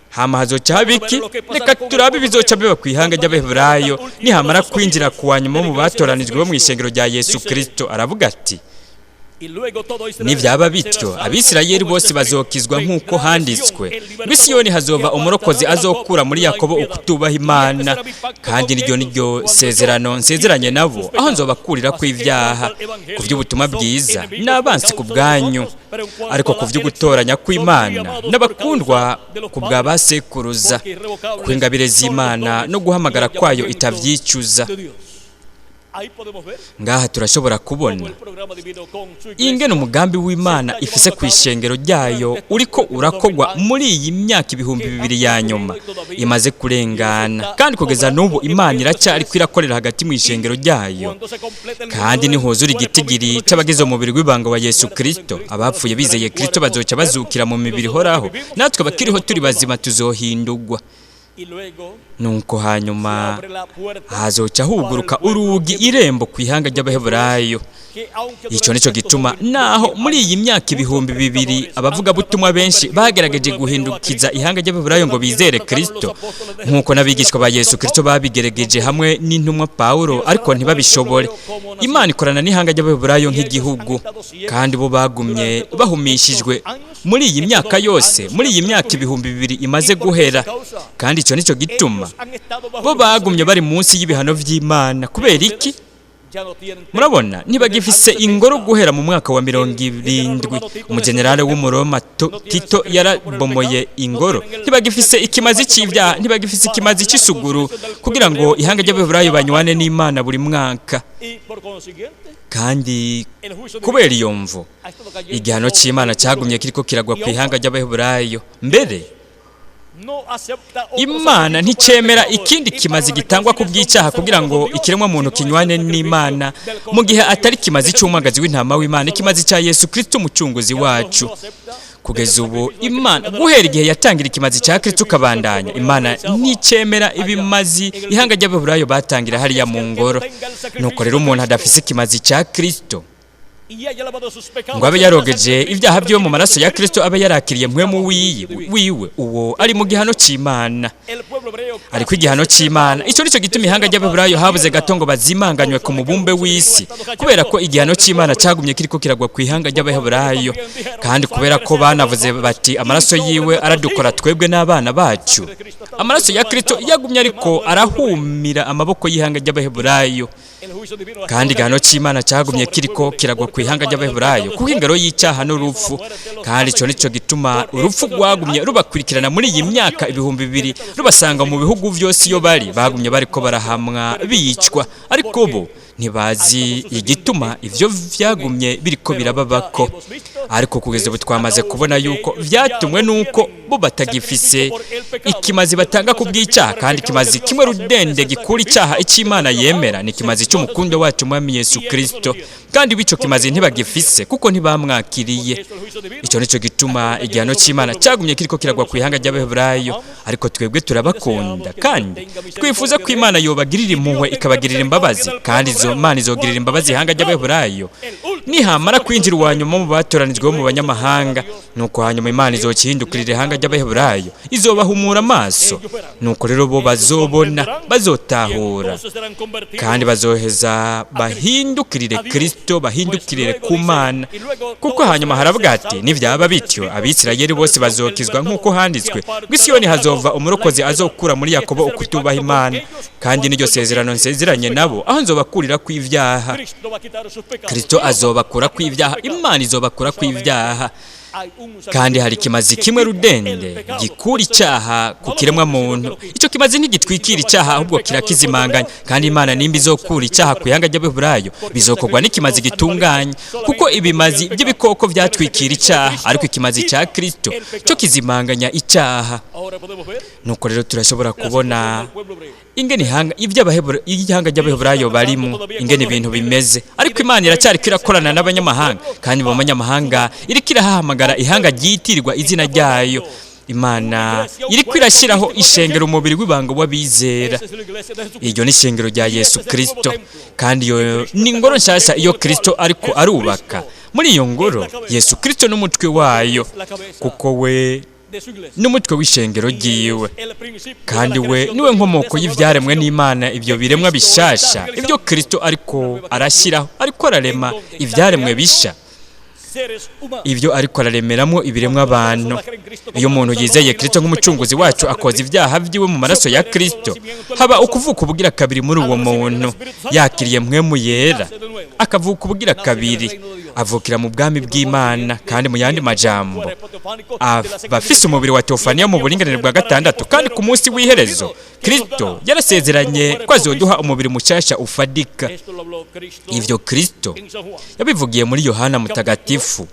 Hama hazoca habiki, reka turabe bizoca biba ku ihanga ry'Abaheburayo nihamara kwinjira ku wanyuma mu batoranijwe bo mu ishengero rya Yesu Kristo. Aravuga ati, nibyaba bityo Abisirayeli bose bazokizwa nk'uko handitswe, Misiyoni hazova umurokozi azokura muri Yakobo ukutubaha Imana, kandi niryo sezerano nsezeranye nabo, aho nzobakurira kw'ivyaha ku by'ubutumwa bwiza n'abansi ku bwanyu, ariko ku by'ugutoranya kw'Imana n'abakundwa ku bwa basekuruza, ku ingabire z'Imana no guhamagara kwayo itavyicuza. Ngaha turashobora kubona ingene umugambi w'Imana ifise ku ishengero ryayo uriko urakogwa muri iyi myaka 2000 ya nyuma imaze kurengana, kandi kugeza n'ubu Imana iracyari kwirakorera hagati mu ishengero ryayo, kandi nihuzura igitigiri cy'abagize umubiri w'ibanga wa Yesu Kristo, abapfuye bizeye Kristo bazoca bazukira mu mibiri horaho, natwe bakiriho turi bazima tuzohindurwa. Nuko hanyuma hazoca huguruka urugi irembo ku ihanga ry'Abaheburayo. Icyo nico gituma naho muri iyi myaka 2000 abavuga butumwa benshi bagerageje guhindukiza ihanga ry'Abaheburayo ngo bizere Kristo, nkuko nabigishwa ba Yesu Kristo babigerageje hamwe n'intumwa Pawulo, ariko ntibabishobore. Imana ikorana n'ihanga ry'Abaheburayo nk'igihugu, kandi bo bagumye bahumishijwe muri iyi myaka yose, muri iyi myaka 2000 imaze guhera, kandi icyo nico gituma bo bagumye bari munsi y'ibihano vy'Imana. Kubera iki? Murabona, ntibagifise ingoro guhera mu mwaka wa 70. Umugenerale w'Umuroma Tito yarabomoye ingoro. Ntibagifise ikimazi c'ivyaha, ntibagifise ikimazi c'isuguru kugira ngo ihanga ry'Abaheburayo banywane n'Imana buri mwaka. Kandi kubera iyo mvo igihano c'Imana cyagumye kiriko kiragwa ku ihanga ry'Abaheburayo. Mbere Imana nticemera ikindi kimazi gitangwa ku bw'icyaha kugira ngo ikiremwa muntu kinywane n'Imana, mu gihe atari kimazi cy'umwagazi w'intama w'Imana, ikimazi cya Yesu Kristo umucunguzi wacu. Kugeza ubu Imana guhera igihe yatangira ikimazi cya Kristo kabandanya, Imana nticemera ibimazi ihanga ry'Abaheburayo batangira hariya mu ngoro. Nuko rero umuntu adafise ikimazi cya Kristo ngo abe yarogeje ibyaha byo mu maraso ya Kristo, abe yarakiriye mpwemu wiwe, uwo ari mu gihano c'Imana. Ariko igihano c'Imana ico nico gituma ihanga ry'Abaheburayo habuze gato ngo bazimanganywe ku mubumbe w'isi, kubera ko igihano c'Imana cyagumye kiriko kiragwa ku ihanga ry'Abaheburayo, kandi kubera ko banavuze bati amaraso yiwe aradukora twebwe n'abana bacu. Amaraso ya Kristo yagumye ariko arahumira amaboko y'ihanga ry'Abaheburayo, kandi igihano c'Imana cyagumye kiriko kiragwa ku ihanga ry'Abaheburayo kuko ingero y'icyaha n'urupfu, kandi ico nico gituma urupfu rwagumye rubakurikirana muri iyi myaka 2000 rubasanga mu bihugu byose iyo bari bagumye bariko barahamwa biyicwa, ariko bo ntibazi igituma ivyo vyagumye biriko birababako. Ariko kugeza ubu twamaze kubona yuko vyatumwe nuko bo batagifise ikimazi batanga ku bw'icyaha, kandi ikimazi kimwe rudende gikura icyaha ic'Imana yemera ni ikimazi cy'umukundo wacu Mwami Yesu Kristo, kandi bico kimazi ntibagifise kuko ntibamwakiriye. Ico nico gituma igihano c'Imana cyagumye kiriko kiragwa ku ihanga ry'Abaheburayo, ariko twebwe turabakunda kandi twifuza ko Imana yobagirira impuhwe ikabagirira imbabazi, kandi izo Imana izogirira imbabazi ihanga ry'Abaheburayo nihamara kwinjira uwanyuma mu batoranijwe mu banyamahanga. Nuko hanyuma Imana izokihindukirira ihanga ry'Abaheburayo, izobahumura amaso, nuko rero bo bazobona, bazotahura, kandi bazoheza bahindukirire Kristo, bahindukirire ku Mana. Kuko hanyuma haravuga ati nivyaba bityo Abisirayeli bose bazokizwa, nk'uko handitswe ngo i Siyoni hazova umurokozi azokura muri Yakobo ukutubaha Imana, kandi n'iryo sezerano nsezeranye nabo aho nzobakurira kw'ivyaha. Kristo azobakura kw'ivyaha, Imana izobakura kw'ivyaha. Kandi hari kimazi kimwe rudende gikura icyaha ku kiremwa muntu. Ico kimazi ntigitwikira icyaha, ahubwo kirakizimanganya, kandi Imana nimba izokura icyaha ku ihanga ry'Abaheburayo bizokorwa n'ikimazi gitunganye, kuko ibimazi by'ibikoko vyatwikira icyaha, ariko ikimazi cya Kristo cyo kizimanganya icyaha. Nuko rero turashobora kubona ingene ihanga ry'Abaheburayo barimo ingene ibintu bimeze, ariko Imana iracyari kirakorana n'abanyamahanga, kandi mu banyamahanga iriko irahamagara ihanga ryitirirwa izina ryayo. Imana iriko irashiraho ishengero umubiri w'ibanga w'abizera. Iryo ni ishengero rya Yesu Kristo, kandi iyo ni ingoro nshasha iyo Kristo ariko arubaka. Muri iyo ngoro Yesu Kristo n'umutwe wayo, kuko we n'umutwe w'ishengero ryiwe, kandi we niwe nkomoko y'ivyaremwe n'Imana, ibyo biremwa bishasha ibyo Kristo ariko arashiraho, ariko ararema ivyaremwe bisha, ibyo ariko araremeramo ibiremwa abantu. Iyo umuntu yizeye Kristo nk'umucunguzi wacu akoza ibyaha byiwe mu maraso ya Kristo, haba ukuvuka ubugira kabiri muri uwo muntu. Yakiriye mpwemu yera akavuka ubugira kabiri, avukira mu bwami bw'Imana, kandi mu yandi majambo abafise umubiri wa teofaniya mu buringanire bwa gatandatu. Kandi ku munsi w'iherezo Kristo yarasezeranye ko azoduha umubiri mushasha ufadika. Ivyo Kristo yabivugiye muri Yohana Mutagatifu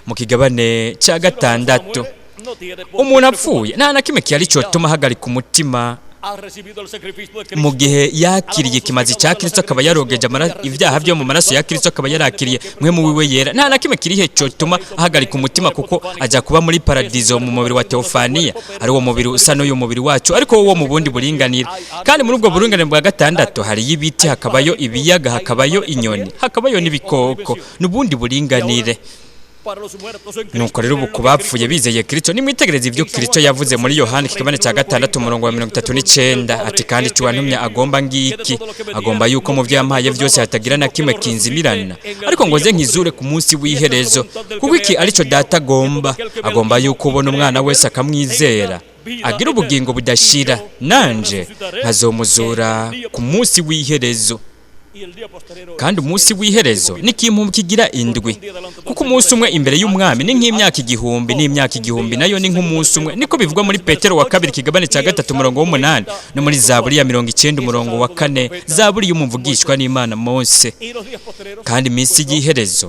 mu kigabane cya gatandatu. Umuntu apfuye nta na kimwe kiyari cyotuma ahagarika umutima mu gihe yakiriye ikimazi cya Kristo, akaba yarogeje ibyaha byo mu maraso ya Kristo, akaba yarakiriye mpwemu wiwe yera. Nta na kimwe kirihe cyotuma ahagarika umutima, kuko ajya kuba muri paradizo mu mubiri wa teofaniya, ari wo mubiri usa n'uyu mubiri wacu, ariko wo mu bundi buringanire. Kandi muri ubwo buringanire bwa gatandatu hariyo ibiti, hakabayo ibiyaga, hakabayo inyoni, hakabayo n'ibikoko, n'ubundi buringanire. Nuko rero ubu kubapfuye bizeye Kristo, nimwitegereze ibyo Kristo yavuze muri Yohana kigabane cya gatandatu umurongo wa 39, ati kandi cyuwantumye agomba ngiki, agomba yuko mu byo yampaye byose hatagira na kimwe kinzimirana, ariko ngo ze nkizure ku munsi w'iherezo. Kuko iki arico data agomba yuko ubona umwana wese akamwizera agira ubugingo budashira, nanje nkazomuzura ku munsi w'iherezo. Kandi umunsi w'iherezo ni ikintu kigira indwi, kuko umunsi umwe imbere y'umwami ni nk'imyaka igihumbi, n'imyaka igihumbi nayo ni nk'umunsi umwe. Niko bivugwa muri Petero wa kabiri kigabane cya gatatu umurongo w'8, no muri Zaburi ya 90 umurongo wa 4, Zaburi y'umuvugishwa n'Imana Mose. Kandi iminsi y'iherezo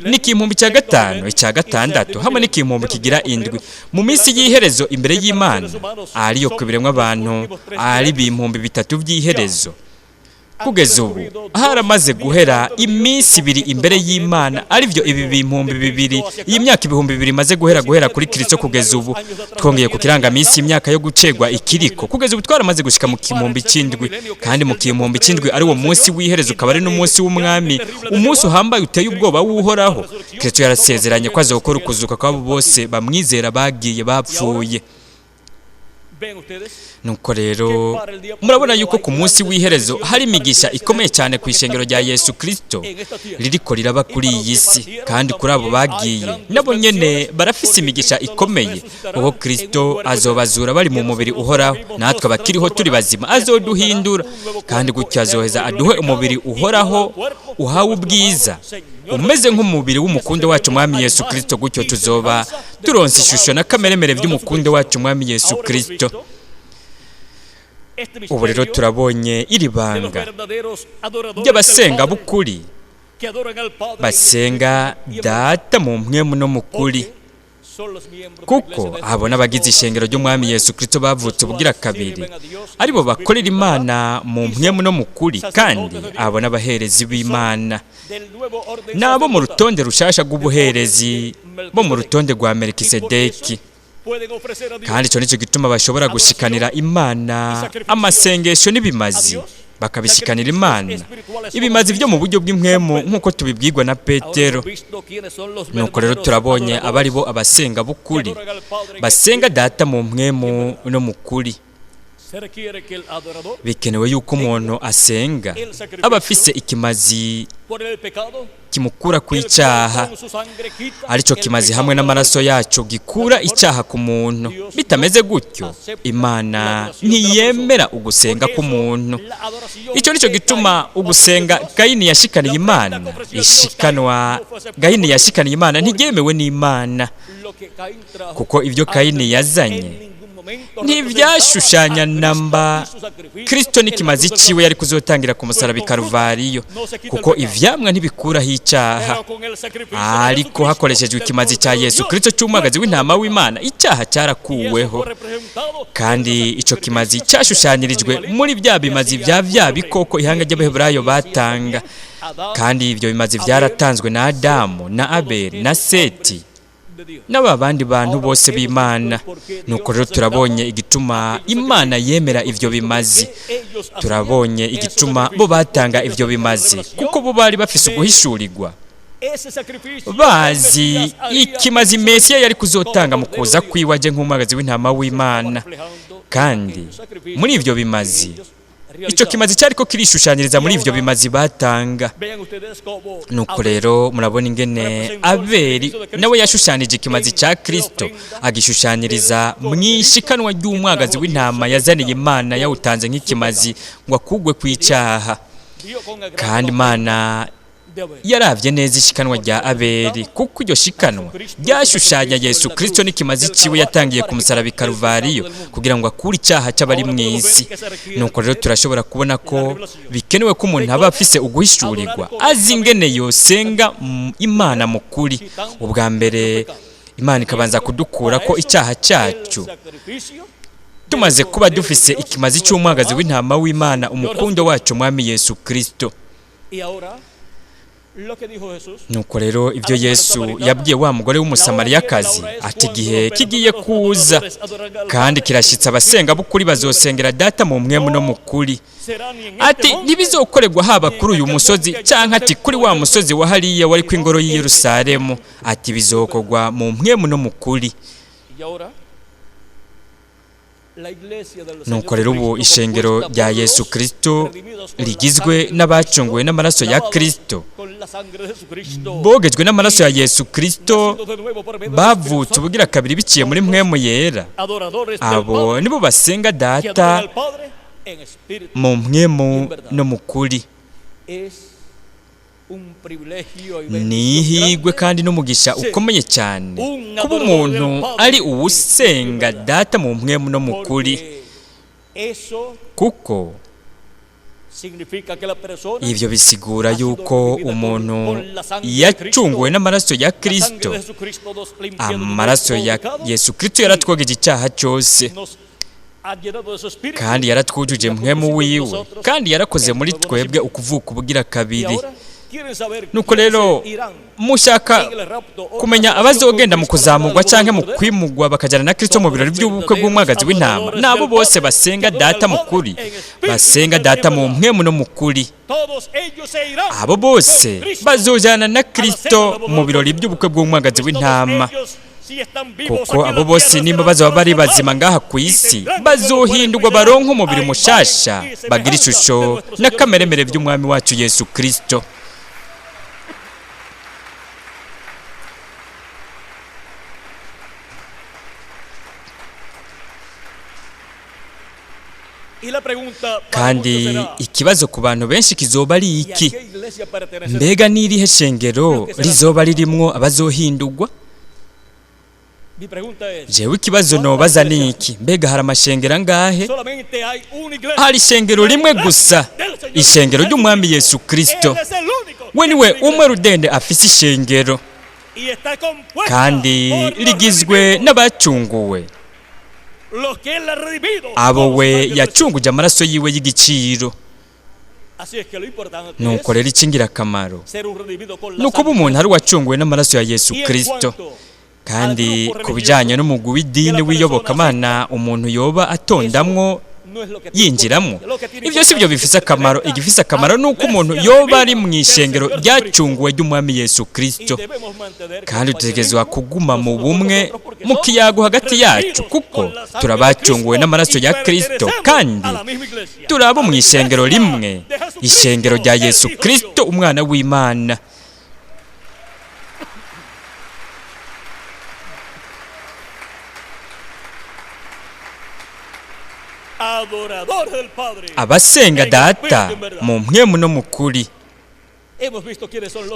ni ikintu cya gatanu, icya gatandatu hamwe n'ikintu kigira indwi. Mu minsi y'iherezo imbere y'Imana ariyo kubiremwa abantu ari ibihumbi bitatu by'iherezo. Kugeza ubu haramaze guhera iminsi ibiri imbere y'Imana, arivyo ibi bihumbi bibiri. Iyi myaka ibihumbi bibiri maze guhera kuri Kristo. Kugeza ubu twongeye ku kiranga minsi imyaka yo gucegwa ikiriko. Kugeza ubu twaramaze gushika mu kihumbi c'indwi, kandi mu kihumbi c'indwi ari wo munsi w'iherezo, ukaba ari n'umunsi w'umwami, umunsi uhambaye uteye ubwoba w'uhoraho. Kristo yarasezeranye ko azokora ukuzuka kw'abo bose bamwizera bagiye bapfuye. Nuko rero murabona yuko ku munsi w'iherezo hari imigisha ikomeye cyane ku ishengero rya Yesu Kristo ririko riraba kuri iyi si, kandi kuri abo bagiye nabo nyene barafise imigisha ikomeye, kuko Kristo azobazura bari mu mubiri uhoraho, natwe abakiriho turi bazima azoduhindura, kandi gutyo azoheza aduhe umubiri uhoraho uhawe ubwiza umeze nk'umubiri w'umukunde wacu mwami Yesu Kristo, gutyo tuzoba turonse ishusho na kameremere by'umukunde wacu mwami Yesu Kristo. Ubu rero turabonye iri banga ry'abasenga b'ukuri basenga data mu mpwemu no mu kuri, kuko abo n'abagize ishengero ry'umwami Yesu Kristo bavutse ubugira kabiri, aribo bakorera Imana mu mpwemu no mu kuri, kandi abo n'abaherezi b'Imana n'abo mu rutonde rushasha rw'ubuherezi bo mu rutonde rwa Melikisedeki. Kandi icyo nicyo gituma bashobora gushikanira Imana amasengesho n'ibimazi, bakabishikanira Imana ibimazi byo mu buryo bw'impwemu nk'uko tubibwirwa na Petero. Nuko rero turabonye abari bo abasenga b'ukuri basenga data mu mpwemu no mu kuri. Bikenewe yuko umuntu asenga aba afise ikimazi kimukura ku icyaha, aricyo kimazi hamwe n'amaraso yacu gikura icyaha ku muntu. Bitameze gutyo Imana ntiyemera ugusenga k'umuntu. Icyo nicyo gituma ugusenga Kayini yashikaniye Imana, ishikanwa Kayini yashikaniye Imana ntigemewe n'Imana, kuko ibyo Kayini yazanye ntibyashushanya namba Kristo n'ikimazi ciwe yari kuzotangira ku musaraba i Karuvariyo, kuko ivyamwa ntibikuraho icyaha, ariko hakoreshejwe ikimazi cya Yesu Kristo cy'umwagazi w'intama w'Imana icyaha cyarakuweho. Kandi ico kimazi cyashushanyirijwe muri bya bimazi bya bikoko ihanga ry'Abaheburayo batanga, kandi ibyo bimazi byaratanzwe na Adamu na Abeli na Seti n'aba bandi bantu bose b'Imana. Nuko rero turabonye igituma Imana yemera ivyo bimazi, turabonye igituma bo batanga ivyo bimazi, kuko bo bari bafise uguhishurirwa, bazi ikimazi Mesiya yari kuzotanga mu kuza kwiwe aje nk'umwagazi w'intama w'Imana. Kandi muri ivyo bimazi icyo kimazi cyariko kirishushanyiriza muri ivyo bimazi batanga. Nuko rero murabona ingene Abeli nawe yashushanije ikimazi cya Kristo, agishushanyiriza mwishikanwa ry'umwagazi w'intama yazaniye Imana yawutanze nk'ikimazi ngo akugwe ku icyaha. Kandi Imana yaravye neza ishikanwa rya Abeli, kuko iryo shikanwa ryashushanya Yesu Kristo n'ikimazi ciwe yatangiye ku musaraba i Karuvariyo kugira ngo akure icyaha cy'abari mu isi. Nuko rero turashobora kubona ko bikenewe ko umuntu aba afise uguhishurirwa, azi ingene yosenga Imana mu kuri. Ubwa mbere Imana ikabanza kudukura ko icyaha cyacu, tumaze kuba dufise ikimazi cy'umwagazi w'intama w'Imana, umukundo wacu mwami Yesu Kristo. Nuko rero ibyo Yesu yabwiye wa mugore w'umusamariyakazi ati igihe kigiye kuza kandi kirashitse, abasenga b'ukuri bazosengera data mu mpwemu no mu kuri. Ati ntibizokorerwa haba kuri uyu musozi cyangwa ati kuri wa musozi wa hariya wari ku ingoro y'i Yerusalemu, ati bizokorwa mu mpwemu no mu kuri. Nuko rero ubu ishengero rya Yesu Kristo rigizwe n'abacunguwe n'amaraso ya Kristo, bogejwe n'amaraso ya Yesu Kristo, bavutse ubugira kabiri biciye muri mpwemu yera. Abo nibo basenga data mu mpwemu no mu kuri. Ni ihigwe kandi n'umugisha ukomeye cyane kuba umuntu ari uwusenga data mu mpwemu no mu kuri, kuko ibyo bisigura yuko umuntu yacunguwe n'amaraso ya Kristo. Amaraso ya Yesu Kristo yaratwogeje icyaha cyose, kandi yaratwujuje mpwemu wiwe, kandi yarakoze muri twebwe ukuvuka ubugira kabiri. Nuko rero mushaka kumenya abazogenda mu kuzamurwa cyangwa mu kwimugwa bakajyana na Kristo mu birori by'ubukwe bw'umwagazi w'intama, nabo bose basenga data mu kuri, basenga data mu mpwemu no mu kuri. Abo bose bazojana na Kristo mu birori by'ubukwe bw'umwagazi w'intama, kuko abo bose nimba bazaba bari bazima ngaha ku isi, bazohindurwa baronka umubiri mushasha, bagira ishusho na kameremere by'umwami wacu Yesu Kristo. kandi ikibazo ku bantu benshi kizoba ari iki? Mbega n'irihe shengero rizoba ririmwo abazohindurwa? Jewe ikibazo nobaza ni iki? Mbega hari amashengero angahe? Hari ishengero rimwe gusa, ishengero ry'umwami Yesu Kristo. We niwe umwe rudende afise ishengero, kandi rigizwe n'abacunguwe, abo we yacunguje amaraso yiwe y'igiciro. Nuko rero ikingirakamaro ni ukuba umuntu ari uwacunguwe n'amaraso ya Yesu Kristo. Kandi ku bijyanye n'umugwi w'idini w'iyobokamana umuntu yoba atondamwo yinjiramo, ibyo si byo bifise akamaro. Igifise akamaro ni uko umuntu yoba ari mu ishengero ryacunguwe ry'umwami Yesu Kristo, kandi dutegerezwa kuguma mu bumwe, mu kiyago hagati yacu, kuko turabacunguwe n'amaraso ya Kristo, kandi turabo mu ishengero rimwe, ishengero rya Yesu Kristo umwana w'Imana. Abasenga Data mu mpwemu no mu kuri.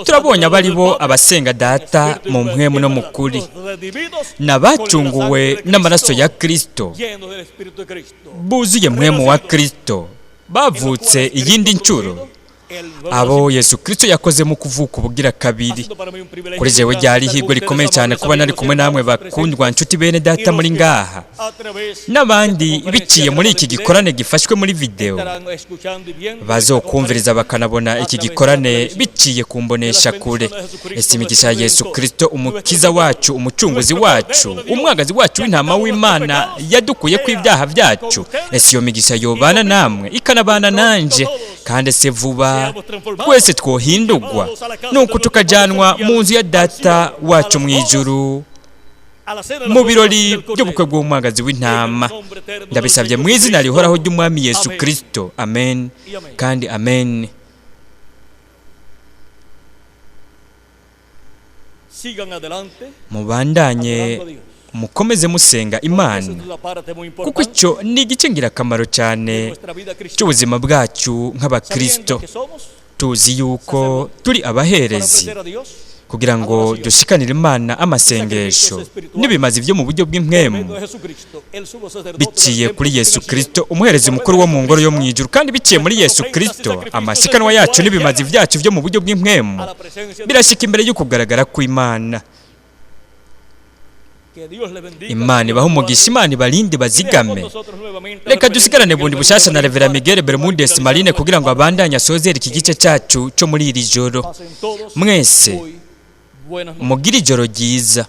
Turabonye abari bo abasenga Data mu mpwemu no mu kuri, n'abacunguwe n'amaraso ya Kristo, buzuye mpwemu wa Kristo, bavutse iyindi ncuro, abo Yesu Kristo yakoze mu kuvuka ubugira kabiri. Kuri jewe ryari ihirwe rikomeye cyane kuba nari kumwe namwe bakundwa nshuti bene Data muri ngaha, n'abandi biciye muri iki gikorane gifashwe muri video, bazokumviriza bakanabona iki gikorane biciye kumbonesha kure. Ese imigisha ya Yesu Kristo umukiza wacu, umucunguzi wacu, umwagazi wacu w'intama w'Imana yadukuye ku ibyaha byacu, ese iyo migisha yobana namwe ikanabana nanje, kandi se vuba twese twohindurwa, nuko tukajanwa mu nzu ya Data wacu mu ijuru, mu birori by'ubukwe bw'umwagazi w'intama. Ndabisabye mu izina rihoraho ry'umwami Yesu Kristo, amen kandi amen. Mubandanye mukomeze musenga Imana, kuko icyo ni igice ngirakamaro cyane cy'ubuzima bwacu nk'abakristo. Tuzi yuko turi abaherezi kugira ngo dushikanire Imana amasengesho n'ibimazi byo mu buryo bw'impwemu, biciye kuri Yesu Kristo umuherezi mukuru wo mu ngoro yo mu ijuru, kandi biciye muri Yesu Kristo amashikanwa yacu n'ibimazi byacu byo mu buryo bw'impwemu birashika imbere y'ukugaragara kw'Imana. Imana ibahe umugisha, Imana ibarinde bazigame. Reka dusigarane bundi bushasha na Reverend Miguel Bermudez Marine kugira ngo abandanye asozere iki gice cyacu cyo muri iri joro. Mwese mugire ijoro ryiza.